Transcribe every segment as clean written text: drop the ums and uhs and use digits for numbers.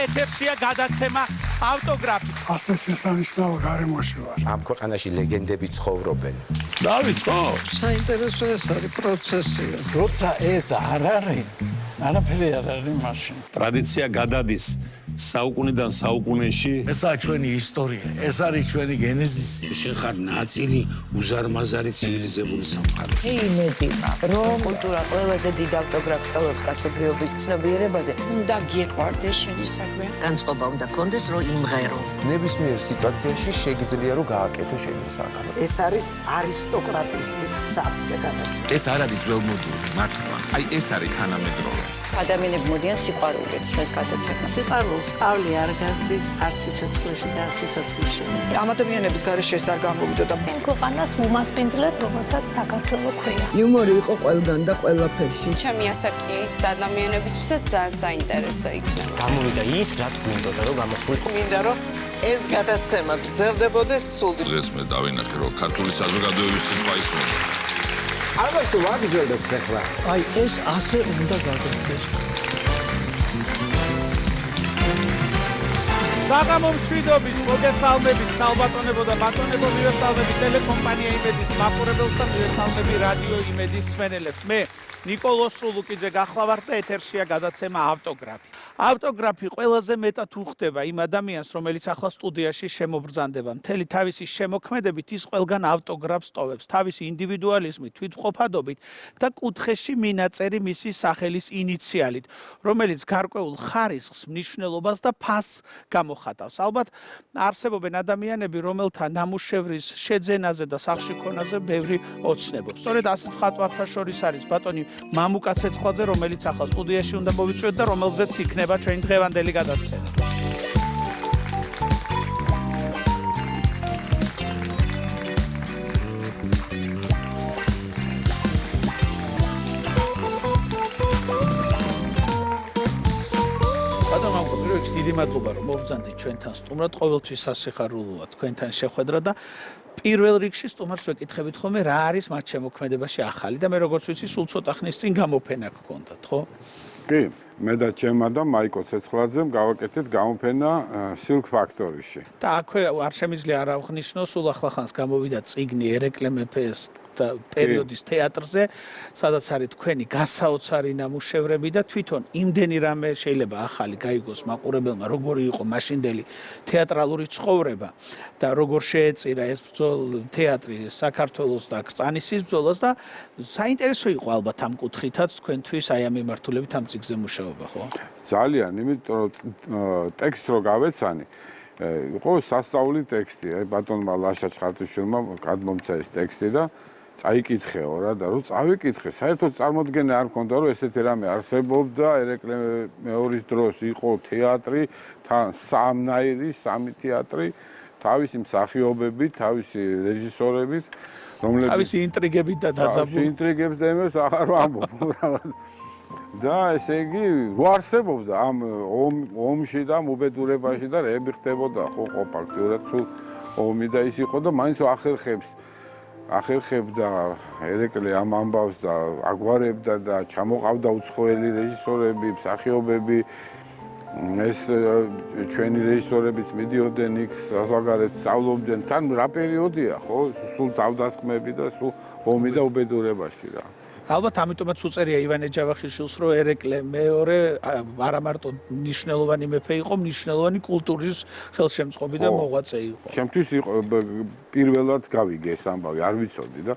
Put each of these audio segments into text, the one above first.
ეთერსია გადაცემა ავტოგრაფი. ასე შესანიშნავ გარემოში ვარ. ამ ქვეყანაში ლეგენდები ცხოვრობენ. დავიწყო. საინტერესო ეს არის პროცესია. როცა ეს არ არის, არაფერი არ არის მაშინ. ტრადიცია გადადის საუკუნიდან საუკუნეში. ესაა ჩვენი ისტორია, ეს არის ჩვენი გენეზისი. შენ ხარ ნაწილი უზარმაზარი ცივილიზებული სამყაროს. იმედი მაქვს, რომ კულტურა ყველაზე დიდ ავტოგრაფს ტოვებს კაცობრიობის ცნობიერებაზე. უნდა გიყვარდეს შენი საქმე. განწყობა უნდა გქონდეს, რომ იმღერო. ნებისმიერ სიტუაციაში შეგიძლია რომ გააკეთო შენი საქმე. ეს არის არისტოკრატიზმით სავსე გადაცემა. ეს არ არის ძველმოდური, მართლა. აი ეს არის თანამედროვე. ადამიანები მოდიან სიყვარულით ჩვენს გადაცემას. სიყვარულს ყავლი არ გაზდის, არც სიცოცხლეში და არც სიცოცხლეში. ამ ადამიანების გარეშე ეს არ გამოვიდა და ქვეყანას უმასპინძლებ, რომელსაც საქართველო ქვია. იუმორი იყო ყველგან და ყველაფერში. ჩემი ასაკი ის ადამიანებისთვისაც ძალიან საინტერესო იქნება. გამოვიდა ის, რაც მინდოდა რომ გამოსულიყო. მინდა რომ ეს გადაცემა გრძელდებოდეს სულ. დღეს მე დავინახე რომ ქართული საზოგადოების სიტყვა ისმენდა. ამას ვაგრძელებ ახლა. აი ეს ასე უნდა გაგრძელდეს. საღამომშვიდობის მოგესალმებით ქალბატონებო და ბატონებო, მივესალმები ტელეკომპანია იმედის მაყურებელს და მივესალმები რადიო იმედის მსმენელებს. მე ნიკოლოზ სულუკიძე გახლავართ და ეთერშია გადაცემა ავტოგრაფი. ავტოგრაფი ყველაზე მეტად უხდება იმ ადამიანს, რომელიც ახლა სტუდიაში შემობრძანდება. მთელი თავისი შემოქმედებით ის ყველგან ავტოგრაფს ტოვებს, თავისი ინდივიდუალიზმით, თვითმყოფადობით და კუთხეში მინაწერი მისი სახელის ინიციალით, რომელიც გარკვეულ ხარისხს, მნიშვნელობას და ფასს გამოხატავს. ალბათ არსებობენ ადამიანები, რომელთა ნამუშევრის შეძენაზე და სახშიქონაზე ბევრი ოცნებობს. სწორედ ასეთ მხატვართა შორის არის ბატონი მამუკა ცეცხლაძე, რომელიც ახლა სტუდიაში უნდა მოვიწვიოთ და რომელზეც იქნება ჩვენი დღევანდელი გადაცემა. ბატონო მამუკა, პირველში დიდი მადლობა რომ მოვბრძანდით ჩვენთან სტუმრად, ყოველთვის სასიხარულოა თქვენთან შეხვედრა და პირველ რიგში სტუმარს ვეკითხებით ხოლმე რა არის მათ შემოქმედებაში ახალი და მე როგორც ვიცი სულ ცოტა ხნის წინ გამოფენა გქონდათ, ხო? კი, მე და ჩემმა და მაიკო ცეცხლაძემ გავაკეთეთ გამოფენა Silk Factory-ში. და აქვე არ შემიძლია არ აღნიშნო, სულ ახლახანს გამოვიდა წიგნი ერეკლე მეფეს პერიოდის თეატრზე, სადაც არის თქვენი გასაოცარი ნამუშევრები და თვითონ იმდენი რამე შეიძლება ახალი გაიგოს მაყურებელმა, როგორი იყო მაშინდელი თეატრალური ცხოვრება და როგორ შეეწირა ეს თეატრი საქართველოს და კრწანისის ბრძოლას და საინტერესო იყო ალბათ ამ კუთხითაც თქვენთვის აი ამ მიმართულებით ამ წიგნზე მუშაობა, ხო? ძალიან, იმიტომ რომ ტექსტს რო გავეცანი, იყო სასწაული ტექსტი, აი ბატონმა ლაშა ჩხარტიშვილმა გადმომცა ეს ტექსტი და წაიკითხეო რა და რო წავიკითხე, საერთოდ წარმოდგენა არ მქონდა რომ ესეთი რამე არსებობდა, ერეკლე მეორის დროს იყო თეატრი, თან სამნაირი, სამი თეატრი, თავისი მსახიობებით, თავისი რეჟისორებით, რომლებიც თავისი ინტრიგებით და დაძაბული ინტრიგებს და იმას აღარ ვამბობ. და ესე იგი რო არსებობდა ამ ომში და უბედურებაში და რები ხდებოდა ხო ფაქტიურად სულ ომი და ის იყო და მაინც ახერხებდა ერეკლე ამ ამბავს და აგვარებდა და ჩამოყავდა უცხოელი რეჟისორები, მსახიობები, ეს ჩვენი რეჟისორებიც მიდიოდნენ იქ საზღვარგარეთ სწავლობდნენ, თან რა პერიოდია ხო, სულ თავდასხმები და სულ ომი და უბედურებაში რა. ალბათ ამიტომაც უწერია ივანე ჯავახიშვილს, რომ ერეკლე მეორე არა მარტო მნიშვნელოვანი მეფე იყო, მნიშვნელოვანი კულტურის ხელშემწყობი და მოღვაწე იყო. ჩემთვის იყო პირველად გავიგე ეს ამბავი, არ ვიცოდი და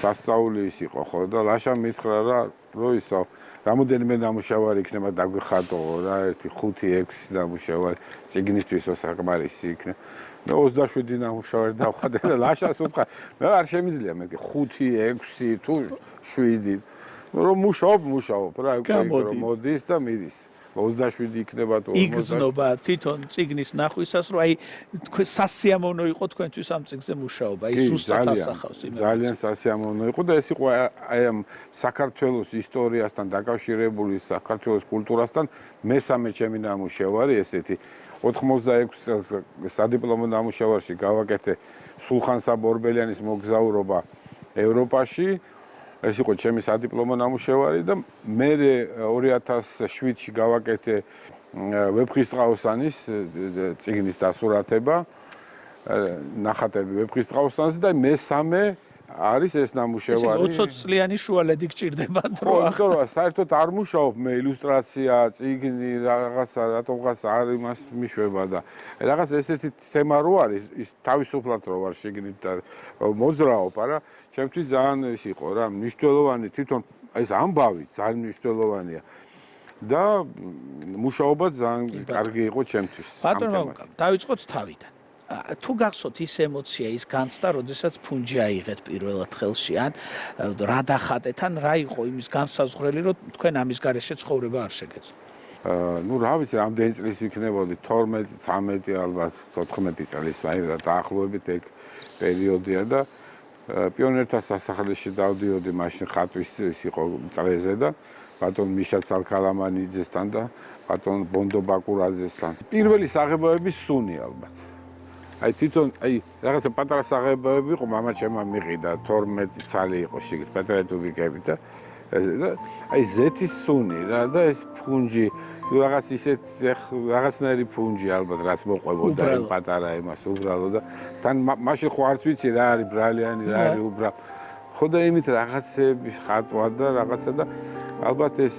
სასწაული ის იყო ხო და ლაშა მითხრა რა, რომ ისო რამოდენიმე ნამუშევარი იქნება დაგვიხატო რა, 1-5-6 ნამუშევარი წიგნისთვისო საკმარისი იქნება. მე 27 ნამუშევარი დავხატე და ლაშას უთხრა, მე არ შემიძლია მე 5-6 თუ 7 რომ მუშაობ რა, რომ მოდის და მიდის. 27 იქნება თუ 50. იგრძნობა თვითონ წიგნის ნახვისას, რომ აი თქვენ სასიამოვნო იყო თქვენთვის ამ წიგნზე მუშაობა, აი ზუსტად ასახავს იმას. ძალიან სასიამოვნო იყო და ეს იყო აი ამ საქართველოს ისტორიასთან დაკავშირებული, საქართველოს კულტურასთან მესამე ჩემი ნამუშევარი ესეთი 86 წელს სადიპლომო ნამუშევარში გავაკეთე სულხან-საბ ორბელიანის მოგზაურობა ევროპაში. ეს იყო ჩემი სადიპლომო ნამუშევარი და მე 2007-ში გავაკეთე ვეფხისტყაოსანის წიგნის დასურათება, ნახატები ვეფხისტყაოსანზე და მესამე არის ეს ნამუშევარი. 20 წლიანი შუალედი გჭირდება ხო, იმიტომ რომ საერთოდ არ მუშაობ მე ილუსტრაცია, წიგნი, რაღაცა, რატომღაც არ იმას მიშვება და რაღაც ესეთი თემა რო არის, ის თავისუფლად რო ვარ შეგნით და მოძრაობ, არა, ჩემთვის ძალიან ის იყო რა, მნიშვნელოვანი თვითონ ეს ამბავი ძალიან მნიშვნელოვანია. და მუშაობა ძალიან კარგი იყო ჩემთვის. ბატონო, დავიწყოთ თავიდან. თუ გახსოვთ ის ემოცია, ის განცდა, როდესაც ფუნჯი აიღეთ პირველად ხელში, ან რა დახატეთ, ან რა იყო იმის განსაზღვრელი, რომ თქვენ ამის გარეშე ცხოვრება არ შეგეძლო? ნუ რა ვიცი, რამდენი წლის ვიქნებოდი, 12, 13 ალბათ, 14 წლის, აი დაახლოებით ეგ პერიოდია და პიონერთა სასახლეში დავდიოდი, მაშინ ხატვის ის იყო წრეზე და ბატონ მიშა ცალქალამანიძესთან და ბატონ ბონდო ბაკურაძესთან. პირველი საღებავების სუნი ალბათ. აი თვითონ აი რაღაცა პატარა საღებავები იყო, მამა ჩემმა მიყიდა 12 წელი იყო შიგ პეტრეტუბიკები და აი ზეთის სუნი რა და ეს ფუნჯი რაღაც ისეთ რაღაცნაირი ფუნჯი ალბათ რაც მოყვებოდა იმ პატარა იმას უბრალო და თან მაშინ ხო არც ვიცი რა არის ბრალიანი რა არის უბრალო ხო და იმით რაღაცების ხატვა და რაღაცა და ალბათ ეს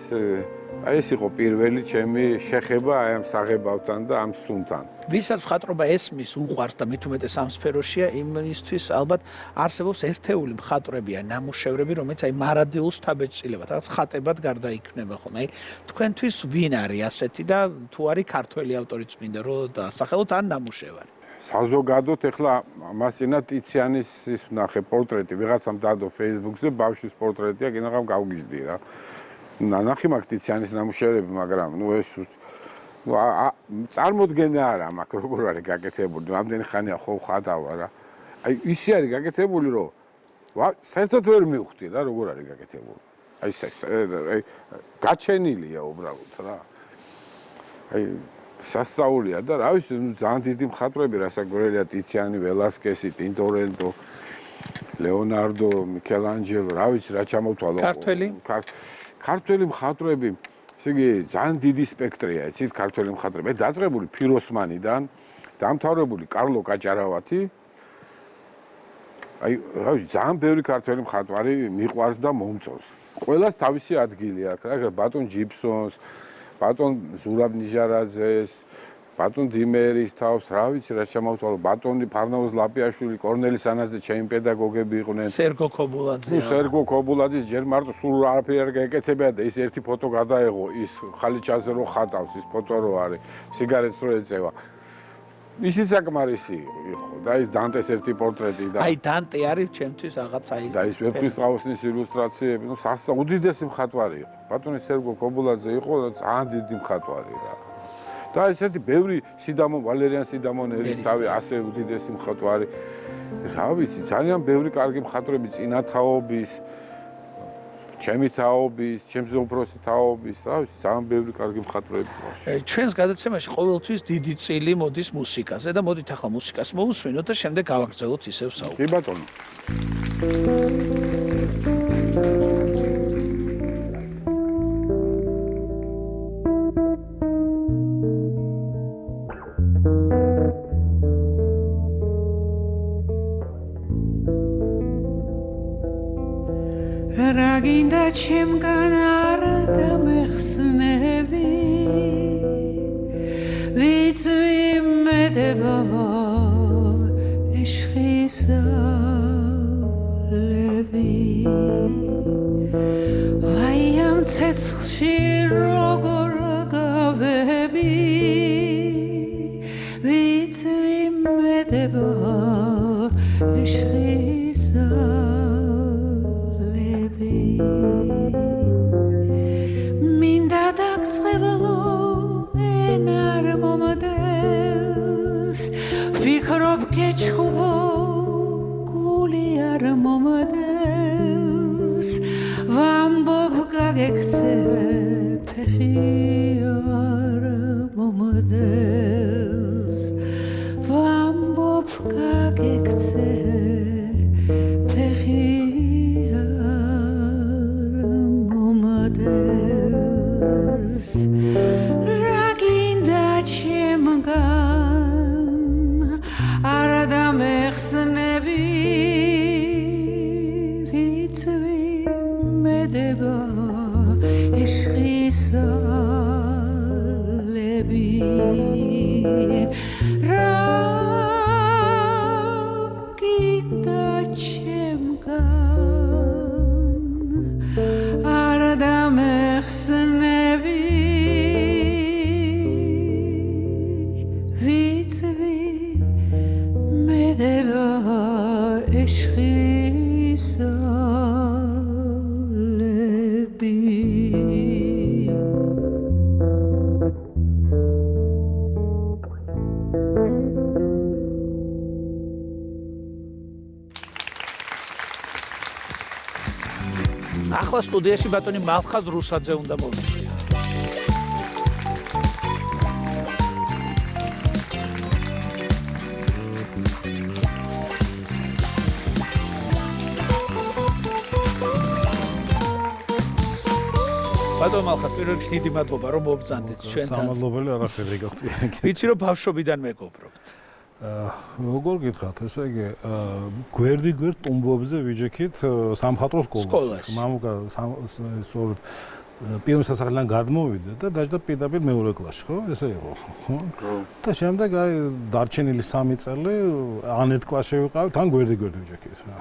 აი ეს იყო პირველი ჩემი შეხება აი ამ საღებავთან და ამ სუნთან. ვისაც მხატვრობა ესმის უყვარს და მით უმეტეს ამ სფეროშია, იმისთვის ალბათ არსებობს ერთეული მხატვრები ან ნამუშევრები, რომელიც აი მარადიულს თაბეჭდილებად, რაღაც ხატებად გარდაიქმნება ხოლმე. აი თქვენთვის ვინ არის ასეთი და თუ არის ქართველი ავტორიც მინდა რომ დაასახელოთ ან ნამუშევარი? საზოგადოდ ეხლა მასინა ტიციანის ის ნახე პორტრეტი, ვიღაცამ დადო Facebook-ზე, ბავშვის პორტრეტია, კინაღამ გავგიჟდი რა. ნახე მაგ ტიციანის ნამუშევრები, მაგრამ ნუ ეს წარმოდგენა არა მაქვს როგორ არის გაკეთებული, რამდენი ხანია ხო ხატავა რა. აი ისე არის გაკეთებული, რომ საერთოდ ვერ მივხვდი რა როგორ არის გაკეთებული. აი გაჩენილია უბრალოდ რა. აი სასწაულია და რა ვიცი, ძალიან დიდი მხატვრები, რასაკვირველია ტიციანი, ველასკესი, ტინტორეტო, ლეონარდო, მიქელანჯელო, რა ვიცი რა ჩამოთვალო. ქართველი მხატვრები, ესე იგი ძალიან დიდი სპექტრია, იცით, ქართველი მხატვრები. დაწყებული ფიროსმანიდან, დამთავრებული კარლო კაჭარავათი. აი, რა ვიცი, ძალიან ბევრი ქართველი მხატვარი მიყვარს და მომწონს. ყველას თავისი ადგილი აქვს, რა, ბატონ ჯიბსონს, ბატონ ზურაბ ნიჟარაძეს, ბატონ დიმერის თავს, რა ვიცი, რა ჩამოვთვალო, ბატონი ფარნაოზ ლაპიაშვილი, კორნელი სანაძე, ჩემი პედაგოგები იყვნენ. სერგო ქობულაძე. სერგო ქობულაძის ჯერ მარტო სულ არაფერი არ გაეკეთებია და ის ერთი ფოტო გადაეღო, ის ხალიჩაზე რო ხატავს, ის ფოტო რო არის, სიგარეტს რო ეწევა. ისიც საკმარისი იყო და ის დანტეს ერთი პორტრეტი და აი დანტე არის ჩემთვის რაღაცა და ის ვეფხისტყაოსნის ილუსტრაციები, ნუ უდიდესი მხატვარი იყო. ბატონი სერგო ქობულაძე იყო ძალიან დიდი მხატვარი რა. და ესეთი ბევრი ვალერიან სიდამონ ერისთავი ასე უდიდესი მხატვარი. რა ვიცი, ძალიან ბევრი კარგი მხატვრები წინათაობის, ჩემი თაობის, ჩემზე უფროსი თაობის, რა ვიცი, ძალიან ბევრი კარგი მხატვრები ყავს. ჩვენს გადაცემაში ყოველთვის დიდი წილი მოდის მუსიკაზე და მოდით ახლა მუსიკას მოусვინოთ და შემდეგ გავაგრძელოთ ისევ საუბარს. კი ბატონო. რაგინდა ჩემგან არ დამეხსნები ვიწვიმედება ეშხისალები ვაი ამ ცეცხლში როგორ გავები ვიწვიმედება ეშხისალები მინდა დაგწყევლო ენარ მომდელს ვფიქრობ გეჩხუბო გული არ მომდელს ვამბობ გაგექცევ რა გინდა ჩემგან არ დამეხსნები ვიცი მედება ეშხისალები ახლა სტუდიაში ბატონი მალხაზ რუსაძე უნდა მოვიდეს. ბატონო მალხაზ, პირველ რიგში დიდი მადლობა რომ მობრძანდით ჩვენთან. სამადლობელი არაფერი გაგვიერთეთ. ვიცი რომ ბავშვობიდან მეგობრობთ. როგორ გითხრათ, ესე იგი, გვერდ ტუმბოებზე ვიჯექით სამხატვრო სკოლაში. მამუკა სწორედ პირველ სასახლიდან გადმოვიდა და დაჯდა პირდაპირ მეორე კლასში, ხო? ესე იყო, ხო? და შემდეგ აი დარჩენილი 3 წელი ან ერთ კლასში ვიყავით, ან გვერდ ვიჯექით რა.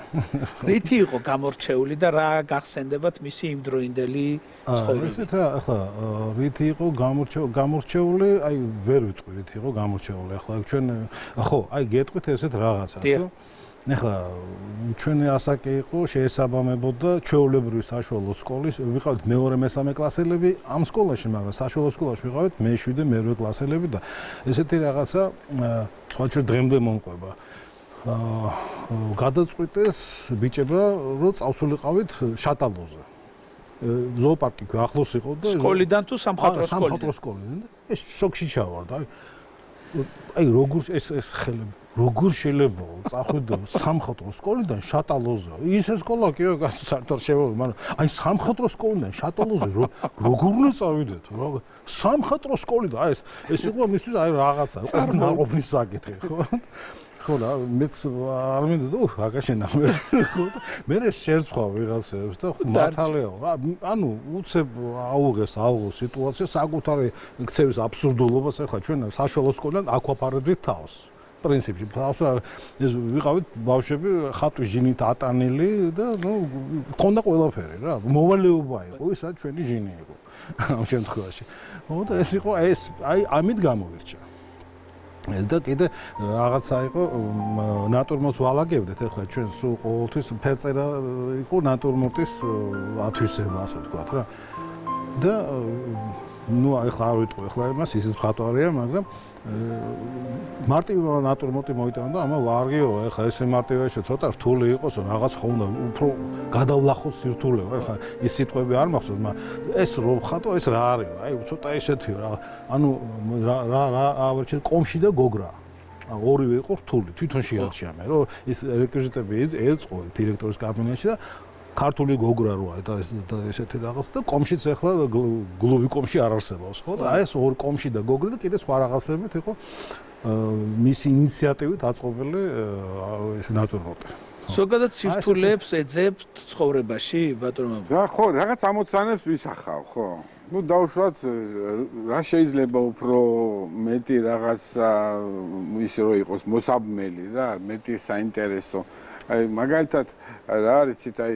რითი იყო გამორჩეული და რა გახსენდებათ მისი იმდროინდელი ცხოვრება? ესეთ რა, ახლა რითი იყო გამორჩეული, აი ვერ ვიტყვი რითი იყო გამორჩეული. ახლა ჩვენ ხო, აი გეტყვით ესეთ რაღაცას, ხო? ახლა ჩვენი ასაკი იყო, შეესაბამებოდა ჩვეულებრივი საშუალო სკოლის, ვიყავით მეორე მესამე კლასელები ამ სკოლაში, მაგრამ საშუალო სკოლაში ვიყავით მე-7 მერვე კლასელები და ესეთი რაღაცა სხვაჩვენ დღემდე მომყვება. გადაწყვიტეს ბიჭებმა, რომ წავსულიყავით შატალოზე. ზოოპარკი ახლოს იყო და სკოლიდან თუ სამხატვრო სკოლიდან? სამხატვრო სკოლიდან. ეს შოკში ჩავარდა. აი როგორ ეს ხელები როგორ შეიძლება წახვიდო სამხატვრო სკოლიდან შატალოზე? ისე სკოლა კიო გასართარ შევალ, მაგრამ აი სამხატვრო სკოლიდან შატალოზე როგორ უნდა წავიდეთ? სამხატვრო სკოლიდან აი ეს იყო მისთვის აი რაღაცა, ნაყოფის საკითხი, ხო? ხო და მეც არ მინდა და აკაშენა ხო და მე შერცვა ვიღაცებს და მართალია რა ანუ უცებ აუღეს ალღო სიტუაცია საკუთარი ქცევის აბსურდულობას ახლა ჩვენ საშუალო სკოლიდან აქვაფარებდით თავს პრინციპში თავს ეს ვიყავით ბავშვები ხატვის ჟინით ატანილი და ნუ ქონდა ყველაფერი რა მოვალეობა იყო ისა ჩვენი ჟინი იყო ამ შემთხვევაში ხო და ეს იყო ეს აი ამით გამოვირჩა ეს და კიდე რაღაცა იყო ნატურმორტს ვალაგებდეთ ახლა ჩვენ სულ ყოველთვის ფერწერა იყო ნატურმორტის ათვისება ასე ვთქვათ რა და ნუ ახლა არ ვიტყვი ახლა იმას ისიც მხატვარია მაგრამ მარტივი ნატურმორტი მოიტანა და ამა ვარგიო ახლა ესე მარტივია ცოტა რთული იყოს რაღაც ხონდა უფრო გადავლახოთ სირთულეო ახლა ის სიტყვები არ მახსოვს მაგრამ ეს რო ხატო ეს რა არის აი ცოტა ისეთიო რა ანუ რა ავერჩეთ კომში და გოგრა ორივე იყო რთული თვითონ შეარჩია მე რომ ის რეკვიზიტები ეწყო დირექტორის კაბინეტში და ქართული გოგრა როა და ესეთი რაღაც და კომშიც ახლა გლუვი კომში არ არსებობს ხო და აი ეს ორ კომში და გოგრი და კიდე სხვა რაღაცებით იყო მისი ინიციატივით აწყობილი ეს ნატურმორტი ზოგადად სირთულეებს ეძებთ ცხოვრებაში ბატონო რა ხო რაღაც ამოცანებს ვისახავ ხო ну დავუშვათ რა შეიძლება უფრო მეტი რაღაცა ის რო იყოს მოსაბმელი რა მეტი საინტერესო აი მაგალითად რა არიცით აი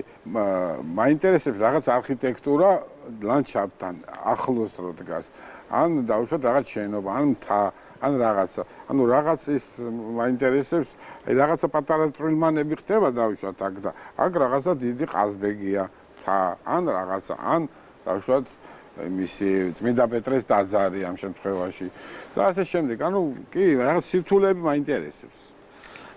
მაინტერესებს რაღაც არქიტექტურა ლანდშაფტთან ახლოს რო დგას ან დავუშვათ რაღაც შენობა ან მთა ან რაღაცა ანუ რაღაც ის მაინტერესებს აი რაღაცა პატარა წვრილმანები ხდება დავუშვათ აქ და აქ რაღაცა დიდი ყაზბეგია მთა ან რაღაცა ან დავუშვათ მისი წმინდა პეტრეს ტაძარი ამ შემთხვევაში და ასე შემდეგ ანუ კი რაღაც სირთულეები მაინტერესებს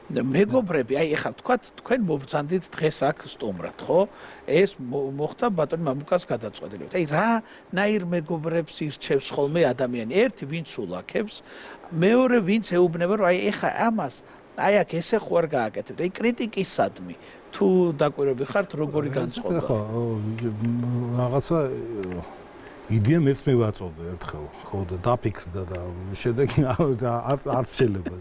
მეგობრები, აი ეხლა თქვათ, თქვენ მობრძანდით დღეს აქ სტუმრად, ხო? ეს მოხდა ბატონ მამუკას გადაწყვეტილებით. აი რა ნაირ მეგობრებს ირჩევს ხოლმე ადამიანი? ერთი ვინც ულაქებს, მეორე ვინც ეუბნება, რომ აი ეხლა ამას აი აქ ესე ხო არ გააკეთებთ. აი კრიტიკისადმი თუ დაკვირვები ხართ, როგორი განწყობა? ხო, რაღაცა იდეა მეც მევაწოდე ერთხელ ხო და დაფიქრდა და შედეგი არც შეიძლება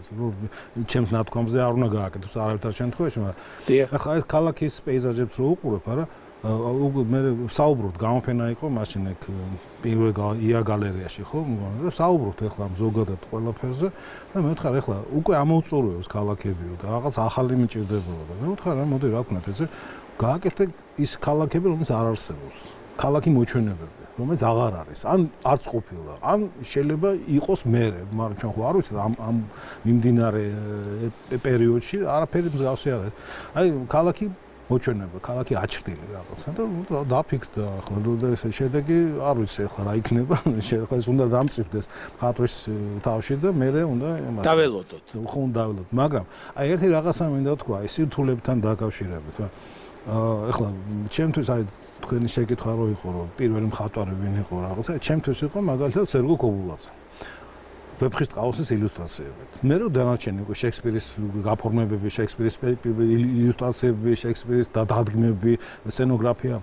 ჩემს ნათქვამზე არ უნდა გააკეთოს არავითარ შემთხვევაში მაგრამ ახლა ეს ქალაქის პეიზაჟებს რო უყურებ არა მე საუბრობთ გამოფენა იყო მაშინ ეგ პირველ ია გალერეაში ხო და საუბრობთ ეხლა ზოგადად ყველაფერზე და მე ვთხარ ეხლა უკვე ამოუწურვებს ქალაქებიო და რაღაც ახალი მიჭირდებოდა და მე ვთხარ რა მოდი რა ვქნათ ესე გააკეთე ის ქალაქები რომელიც არ არსებობს ქალაქი მოჩვენებები რომელიც აღარ არის ან არც ყოფილა ან შეიძლება იყოს მერე მაგრამ ჩვენ ხო არ ვიცით ამ მიმდინარე პერიოდში არაფერი მსგავსი არ არის აი ქალაქი მოჩვენება ქალაქი აჩრდილი რაღაცა და დაფიქრდა ახლა და ესე შედეგი არ ვიცი ახლა რა იქნება შეიძლება ეს უნდა დამწიფდეს ხატვის თავში და მერე უნდა დაველოდოთ ხო უნდა დაველოდოთ მაგრამ აი ერთი რაღაცა მინდა თქვა აი სირთულებთან დაკავშირებით ახლა ჩემთვის აი თქვენი შეკითხვა რო იყო რომ პირველი მხატვარი ვინ იყო რაღაცა ჩემთვის იყო მაგალითად სერგო კობულაძე ვეფხისტ ყაოსის ილუსტრაციებით. მე რო დანარჩენი იყო შექსპირის გაფორმებები, შექსპირის ილუსტრაციები, შექსპირის დადგმები, სცენოგრაფია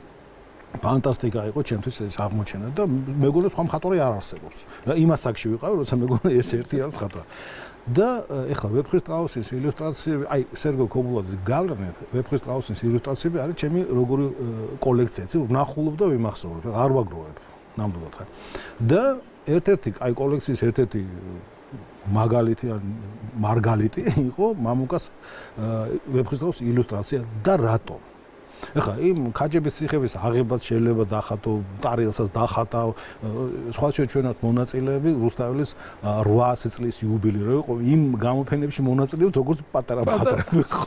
ფანტასტიკა იყო ჩემთვის ეს აღმოჩენა და მეგონა სხვა მხატვარი არ არსებობს. და იმას აქში ვიყავი, როცა მეგონა ეს ერთი არის მხატვარი. და ეხლა ვეფხისტ ყაოსის ილუსტრაციები, აი სერგო კობულაძის გავლენით ვეფხისტ ყაოსის ილუსტრაციები არის ჩემი როგორი კოლექცია, იცი, ვნახულობ და ვიმახსოვრებ, არ ვაგროვებ ნამდვილად ხა. და ერთ-ერთი აი კოლექციის ერთ-ერთი მაგალითი ან მარგალიტი იყო მამუკას ვეფხისტყაოსის ილუსტრაცია და რატომ ეხლა იმ ქაჯების ციხების აღებაც შეიძლება დახატო ტარიელსაც დახატავ სხვა ჩვენად მონაწილეები რუსთაველის 800 წლის იუბილე რო იყო იმ გამოფენებში მონაწილეობთ როგორც პატარა მხატვრები ხო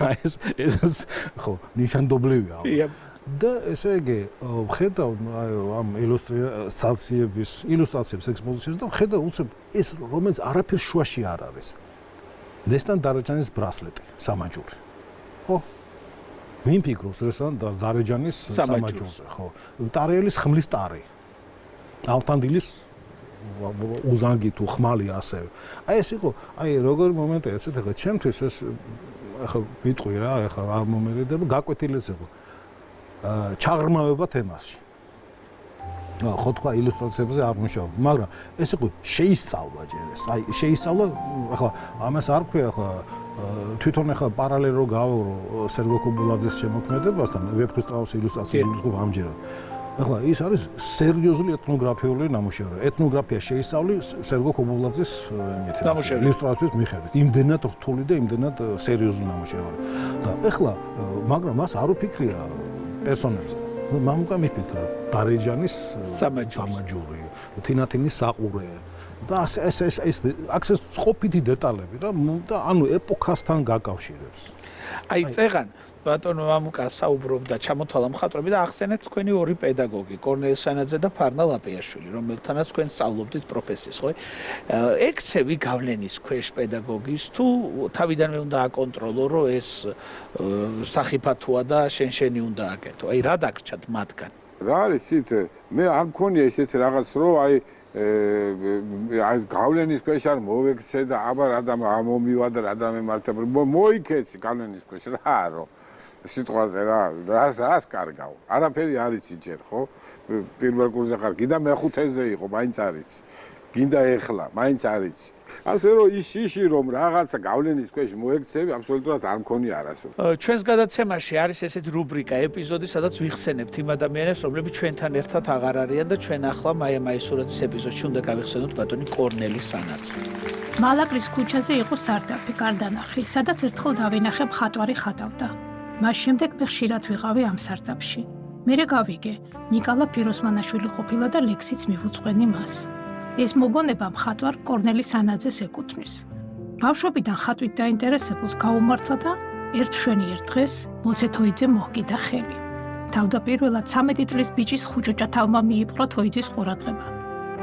აი ეს ხო ნიშანდობლივია და ესე იგი ვხედავ ამ ილუსტრაციების ექსპოზიციას და ვხედავ უცებ ეს რომელიც არაფერს შუაში არ არის ლესტან დარეჯანის ბრასლეტი სამაჯური ხო ვინ ფიქრობს ლესტან დარეჯანის სამაჯურზე ხო ტარიელის ხმლის ტარი ალტანდილის უზანგი თუ ხმალი ასევე აი ეს იყო აი როგორი მომენტია ესეთ ახლა ჩემთვის ეს ახლა ვიტყვი რა ახლა არ მომერიდება გაკვეთილიც იყო ჩაღრმავება თემაში. ხო თქვა ილუსტრაციებზე არ მუშაობ, მაგრამ ეს იყო შეისწავლა ჯერ ეს. აი შეისწავლა, ახლა ამას არ ვქვია ახლა თვითონ ახლა პარალელ რო გავავრო სერგო კობულაძის შემოქმედებასთან, ვეფხისტ ყაოსის ილუსტრაციებს ვთქვი ამჯერად. ახლა ის არის სერიოზული ეთნოგრაფიული ნამუშევარი. ეთნოგრაფია შეისწავლი სერგო კობულაძის ილუსტრაციის მიხედვით. იმდენად რთული და იმდენად სერიოზული ნამუშევარი. და ახლა მაგრამ მას არ უფიქრია პერსონაჟზე. მამუკა მიფიქრა დარეჯანის სამაჯური, თინათინის საყურე და ეს აქცეს ყოფითი დეტალები და ანუ ეპოქასთან გაკავშირებს. აი წეღან ბატონო მამუკა საუბრობდა ჩამოთვალა მხატვრები და ახსენეთ თქვენი ორი პედაგოგი, კორნელი სანაძე და ფარნა ლაპიაშვილი, რომელთანაც თქვენ სწავლობდით პროფესიას, ხო? ექცევი გავლენის ქვეშ პედაგოგის თუ თავიდანვე უნდა აკონტროლო, რომ ეს სახიფათოა და შენი უნდა აკეთო. აი რა დაგრჩათ მათგან? რა არის იცით, მე არ მქონია ესეთი რაღაც, რომ აი გავლენის ქვეშ არ მოვექცე და აბა რა მომივა და რა დამემართა მოიქეცი გავლენის ქვეშ რა რო სიტყვაზე რას კარგავ არაფერი არ იცი ჯერ ხო პირველ კურსზე ხარ გინდა მეხუთეზე იყო მაინც არ იცი გინდა ეხლა მაინც არ იცი ასე რომ ისში რომ რაღაცა გავლენის ქვეშ მოექცევი აბსოლუტურად არ მქონია არასოდეს ჩვენს გადაცემაში არის ესეთი რუბრიკა ეპიზოდი სადაც ვიხსენებთ იმ ადამიანებს რომლებიც ჩვენთან ერთად აღარ არიან და ჩვენ ახლა მაია მაისურაძის ეპიზოდში უნდა გავიხსენოთ ბატონი კორნელი სანაძე მალაკრის ქუჩაზე იყო სარდაფი გარდანახი სადაც ერთხელ დავინახე მხატვარი ხატავდა მას შემდეგ მე ხშირად ვიყავი ამ სარდაფში მერე გავიგე ნიკოლა ფიროსმანაშვილი ყოფილა და ლექსიც მივუძღვენი მას ეს მოგონება მხატვარ კორნელი სანაძეს ეკუთვნის. ბავშვობიდან ხატვით დაინტერესებულს გაუმართლა და ერთ მშვენიერ დღეს მოსე თოიძე მოჰკიდა ხელი. თავდაპირველად 13 წლის ბიჭის ხუჭუჭა თავმა მიიპყრო თოიძის ყურადღება.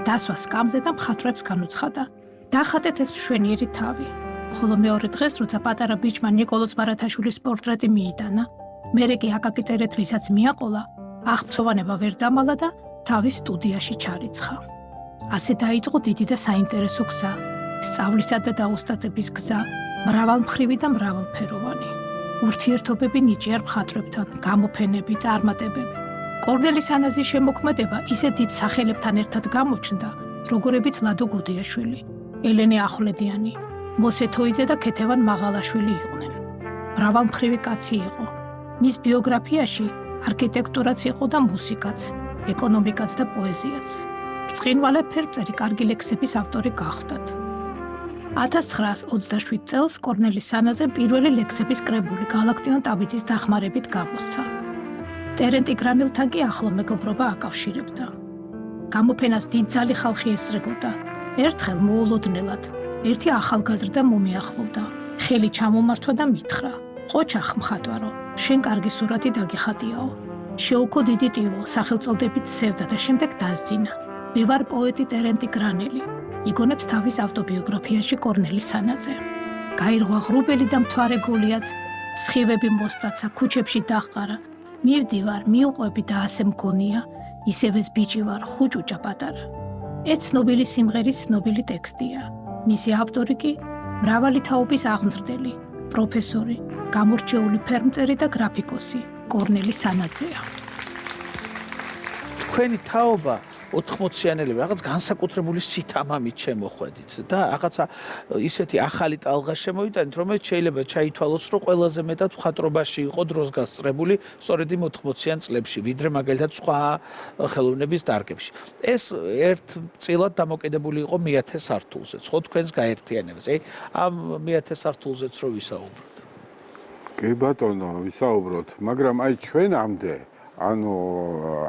დასვა სკამზე და მხატვრებს განუცხადა. დახატეთ ეს მშვენიერი თავი. ხოლო მეორე დღეს, როცა პატარა ბიჭმა ნიკოლოზ ბარათაშვილის პორტრეტი მიიტანა, მერე კი აკაკი წერეთლისაც მიაყოლა, აღფრთოვანება ვერ დამალა და თავის სტუდიაში ჩარიცხა. ასე დაიწყო დიდი და საინტერესო გზა, სწავლისა და დაუსტატების გზა, მრავალმხრივი და მრავალფეროვანი. ურთიერთობები ნიჭიერ მხატვრებთან, გამოფენები, წარმატებები. კორნელი სანაძის შემოქმედება ისე დიდ სახელებთან ერთად გამოჩნდა, როგორებიც ლადო გუდიაშვილი, ელენე ახვლედიანი, მოსე თოიძე და ქეთევან მაღალაშვილი იყვნენ. მრავალმხრივი კაცი იყო. მის ბიოგრაფიაში არქიტექტურაც იყო და მუსიკაც, ეკონომიკაც და პოეზიაც. ბრწყინვალე ფერმწერი კარგი ლექსების ავტორი გახდათ. 1927 წელს კორნელი სანაძემ პირველი ლექსების კრებული გალაქტიონ ტაბიძის დახმარებით გამოსცა. ტერენტი გრანელთან კი ახლო მეგობრობა აკავშირებდა. გამოფენას დიდძალი ხალხი ესწრებოდა. ერთხელ მოულოდნელად ერთი ახალგაზრდა მომიახლოვდა. ხელი ჩამომართვა და მითხრა: "ყოჩახ მხატვარო, შენ კარგი სურათი დაგიხატიაო. შეუქო დიდი ტილო, სახელწოდებით სევდა და შემდეგ დასძინა. მე ვარ პოეტი ტერენტი გრანელი." იგონებს თავის ავტობიოგრაფიაში კორნელი სანაძე. გაირღვა ღრუბელი და მთვარე გულიაც, სხივები მოსტაცა, ქუჩებში დაჰყარა. მივდივარ, მიუყვები და ასე მგონია, ისევ ეს ბიჭი ვარ, ხუჭუჭა პატარა. ეს ცნობილი სიმღერის ცნობილი ტექსტია. მისი ავტორი კი მრავალი თაობის აღმზრდელი, პროფესორი, გამორჩეული ფერმწერი და გრაფიკოსი კორნელი სანაძეა. თქვენი თაობა 80-იანელები რაღაც განსაკუთრებული სითამამით შემოხვედით და რაღაცა ისეთი ახალი ტალღა შემოვიტანით, რომელიც შეიძლება ჩაითვალოს, რომ ყველაზე მეტად მხატვრობაში იყო დროს გასწრებული სწორედ იმ 80-იან წლებში, ვიდრე მაგალითად სხვა ხელოვნების დარგებში. ეს ერთწილად დამოკიდებული იყო მეათე სართულზე, ხო თქვენს გაერთიანებას. ამ მეათე სართულზეც რო ვისაუბროთ. კი ბატონო, ვისაუბროთ, მაგრამ აი ჩვენამდე ანუ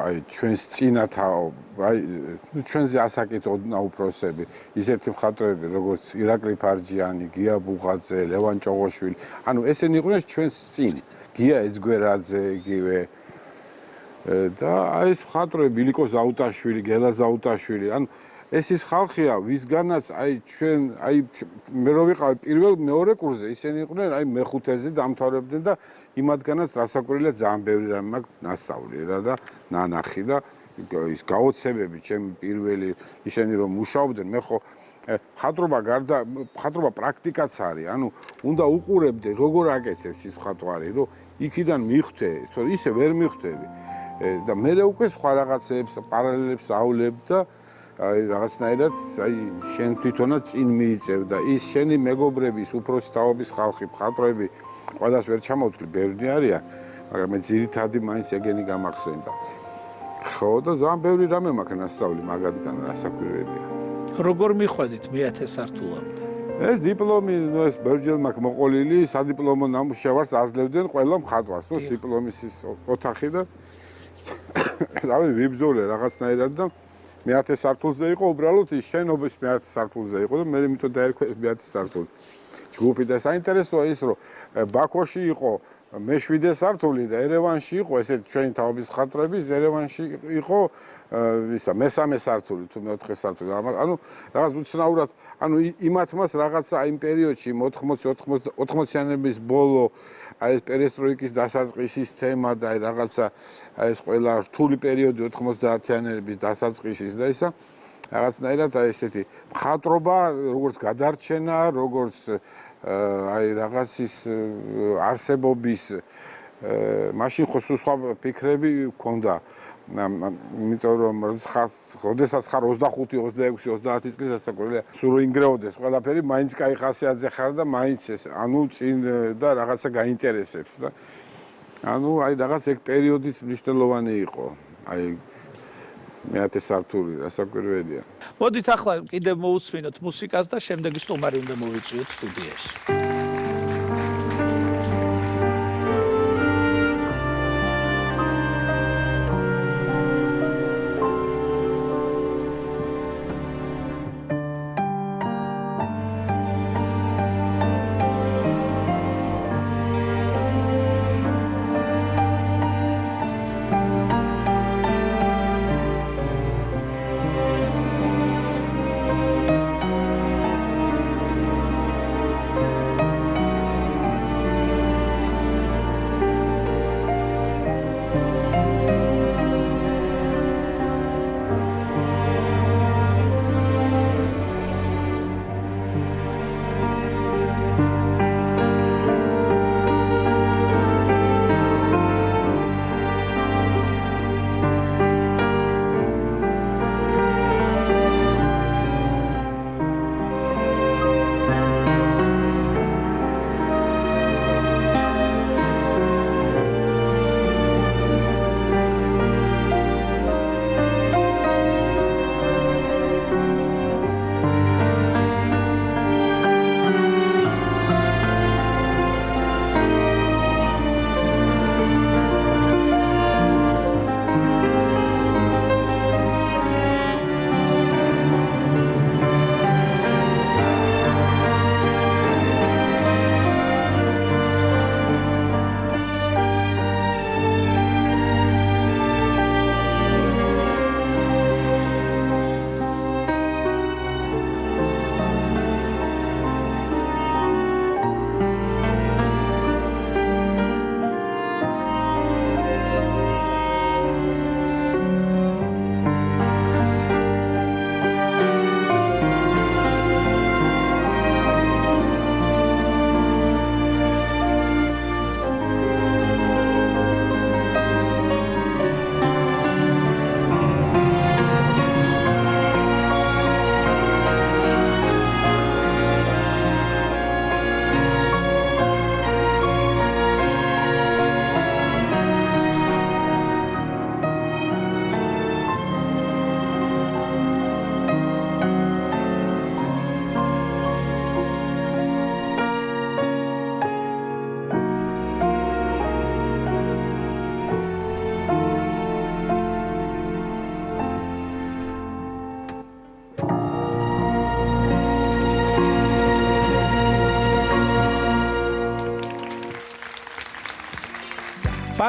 აი ჩვენს წინათა აი ჩვენზე ასაკეთოდნა უფროსები ისეთი მხატვრები როგორც ირაკლი ფარჯიანი, გია ბუღაძე, ლევან ჭოღოშვილი ანუ ესენი იყვნენ ჩვენს წინ გია ეძგვერაძე იგივე და აი ეს მხატვრები ილიკო ზაუტაშვილი, გელა ზაუტაშვილი ანუ ეს ის ხალხია ვისგანაც აი ჩვენ აი მე რო ვიყავ პირველ მეორე კურსზე ისინი იყვნენ აი მეხუთეზე დამთავრებდნენ და იმათგანაც რასაკვირველია ძალიან ბევრი რამე მაქვს ნასწავლი რა და ნანახი და ის გაოცებები ჩემი პირველი ისინი რომ მუშაობდნენ მე ხო მხატვრობა გარდა მხატვრობა პრაქტიკაც არის ანუ უნდა უყურებდე როგორ აკეთებს ის მხატვარი რომ იქიდან მიხვდე თორე ისე ვერ მიხვდები და მე უკვე სხვა რაღაცებს პარალელებსავლებ და აი რაღაცნაირად აი შენ თვითონაც წინ მიიწევ და ის შენი მეგობრების უფროსი თაობის ხალხი მხატვრები ყველას ვერ ჩამოვთვლი ბევრი არიან მაგრამ მე ძირითადი მაინც ეგენი გამახსენდა ხო და ძალიან ბევრი რამე მაქვს ნასწავლი მაგათგან რასაკვირველია როგორ მიხვედით მეათე სართულამდე ეს დიპლომი ეს ბევრჯერ მაქვს მოყოლილი სადიპლომო ნამუშევარს აძლევდნენ ყველა მხატვარს თუ დიპლომის ოთახი და რავი ვიბრძოლე რაღაცნაირად და მეათე სართულზე იყო უბრალოდ ის შენობის მეათე სართულზე იყო და მე იმიტომ დაერქვა ეს მეათე სართული ჯგუფი და საინტერესოა ის რომ ბაქოში იყო მე-7 სართული და ერევანში იყო ესეთ ჩვენი თაობის მხატვრების ერევანში იყო ისა მე-3 სართული თუ მე-4 სართული ანუ რაღაც უცნაურად ანუ იმათმაც რაღაცა იმ პერიოდში 80-90-იანების ბოლო აი ეს პერესტროიკის დასაწყისის თემა და აი რაღაცა აი ეს ყველა რთული პერიოდი 90-იანების დასაწყისის და ისა რაღაცნაირად აი ესეთი მხატვრობა როგორც გადარჩენა როგორც აი რაღაცის არსებობის მაშინ ხო სხვა ფიქრები მქონდა იმიტომ რომ როდესაც ხარ 25, 26, 30 წლის ასაკურია სულ ინგრეოდეს ყველაფერი მაინც кай ხასიათზე ხარ და მაინც ეს ანუ წინ და რაღაცა გაინტერესებს და ანუ აი რაღაც ეგ პერიოდიც მნიშვნელოვანი იყო აი მეათე სართული რასაკვირველია მოდით ახლა კიდევ მოусმინოთ მუსიკას და შემდეგი სტუმარი უნდა მოვიწვიოთ სტუდიაში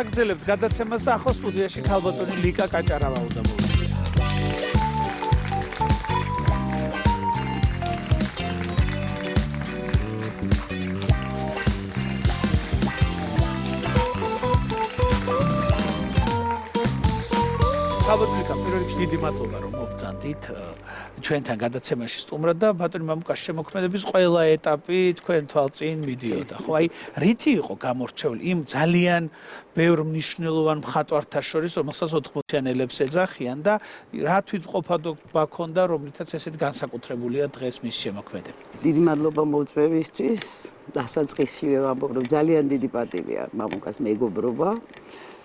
ვაგრძელებთ გადაცემას და ახლა სტუდიაში ქალბატონი ლიკა კაჭარავა უნდა მოვიდეს. ალბათ პირველ რიგში დიდი მადლობა რომ მოგწანდით ჩვენთან გადაცემაში სტუმრად და ბატონი მამუკას შემოქმედების ყველა ეტაპი თქვენ თვალწინ მიდიოდა. ხო, აი რითი იყო გამორჩეული იმ ძალიან ბევრ მნიშვნელოვან მხატვართა შორის, რომელსაც 80-იანელებს ეძახიან და რა თვითმყოფადობა ჰქონდა, რომლითაც ესეთ განსაკუთრებულია დღეს მის შემოქმედები. დიდი მადლობა მოწვევისთვის. დასაწყისშივე ვამბობ, რომ ძალიან დიდი პატივია მამუკას მეგობრობა.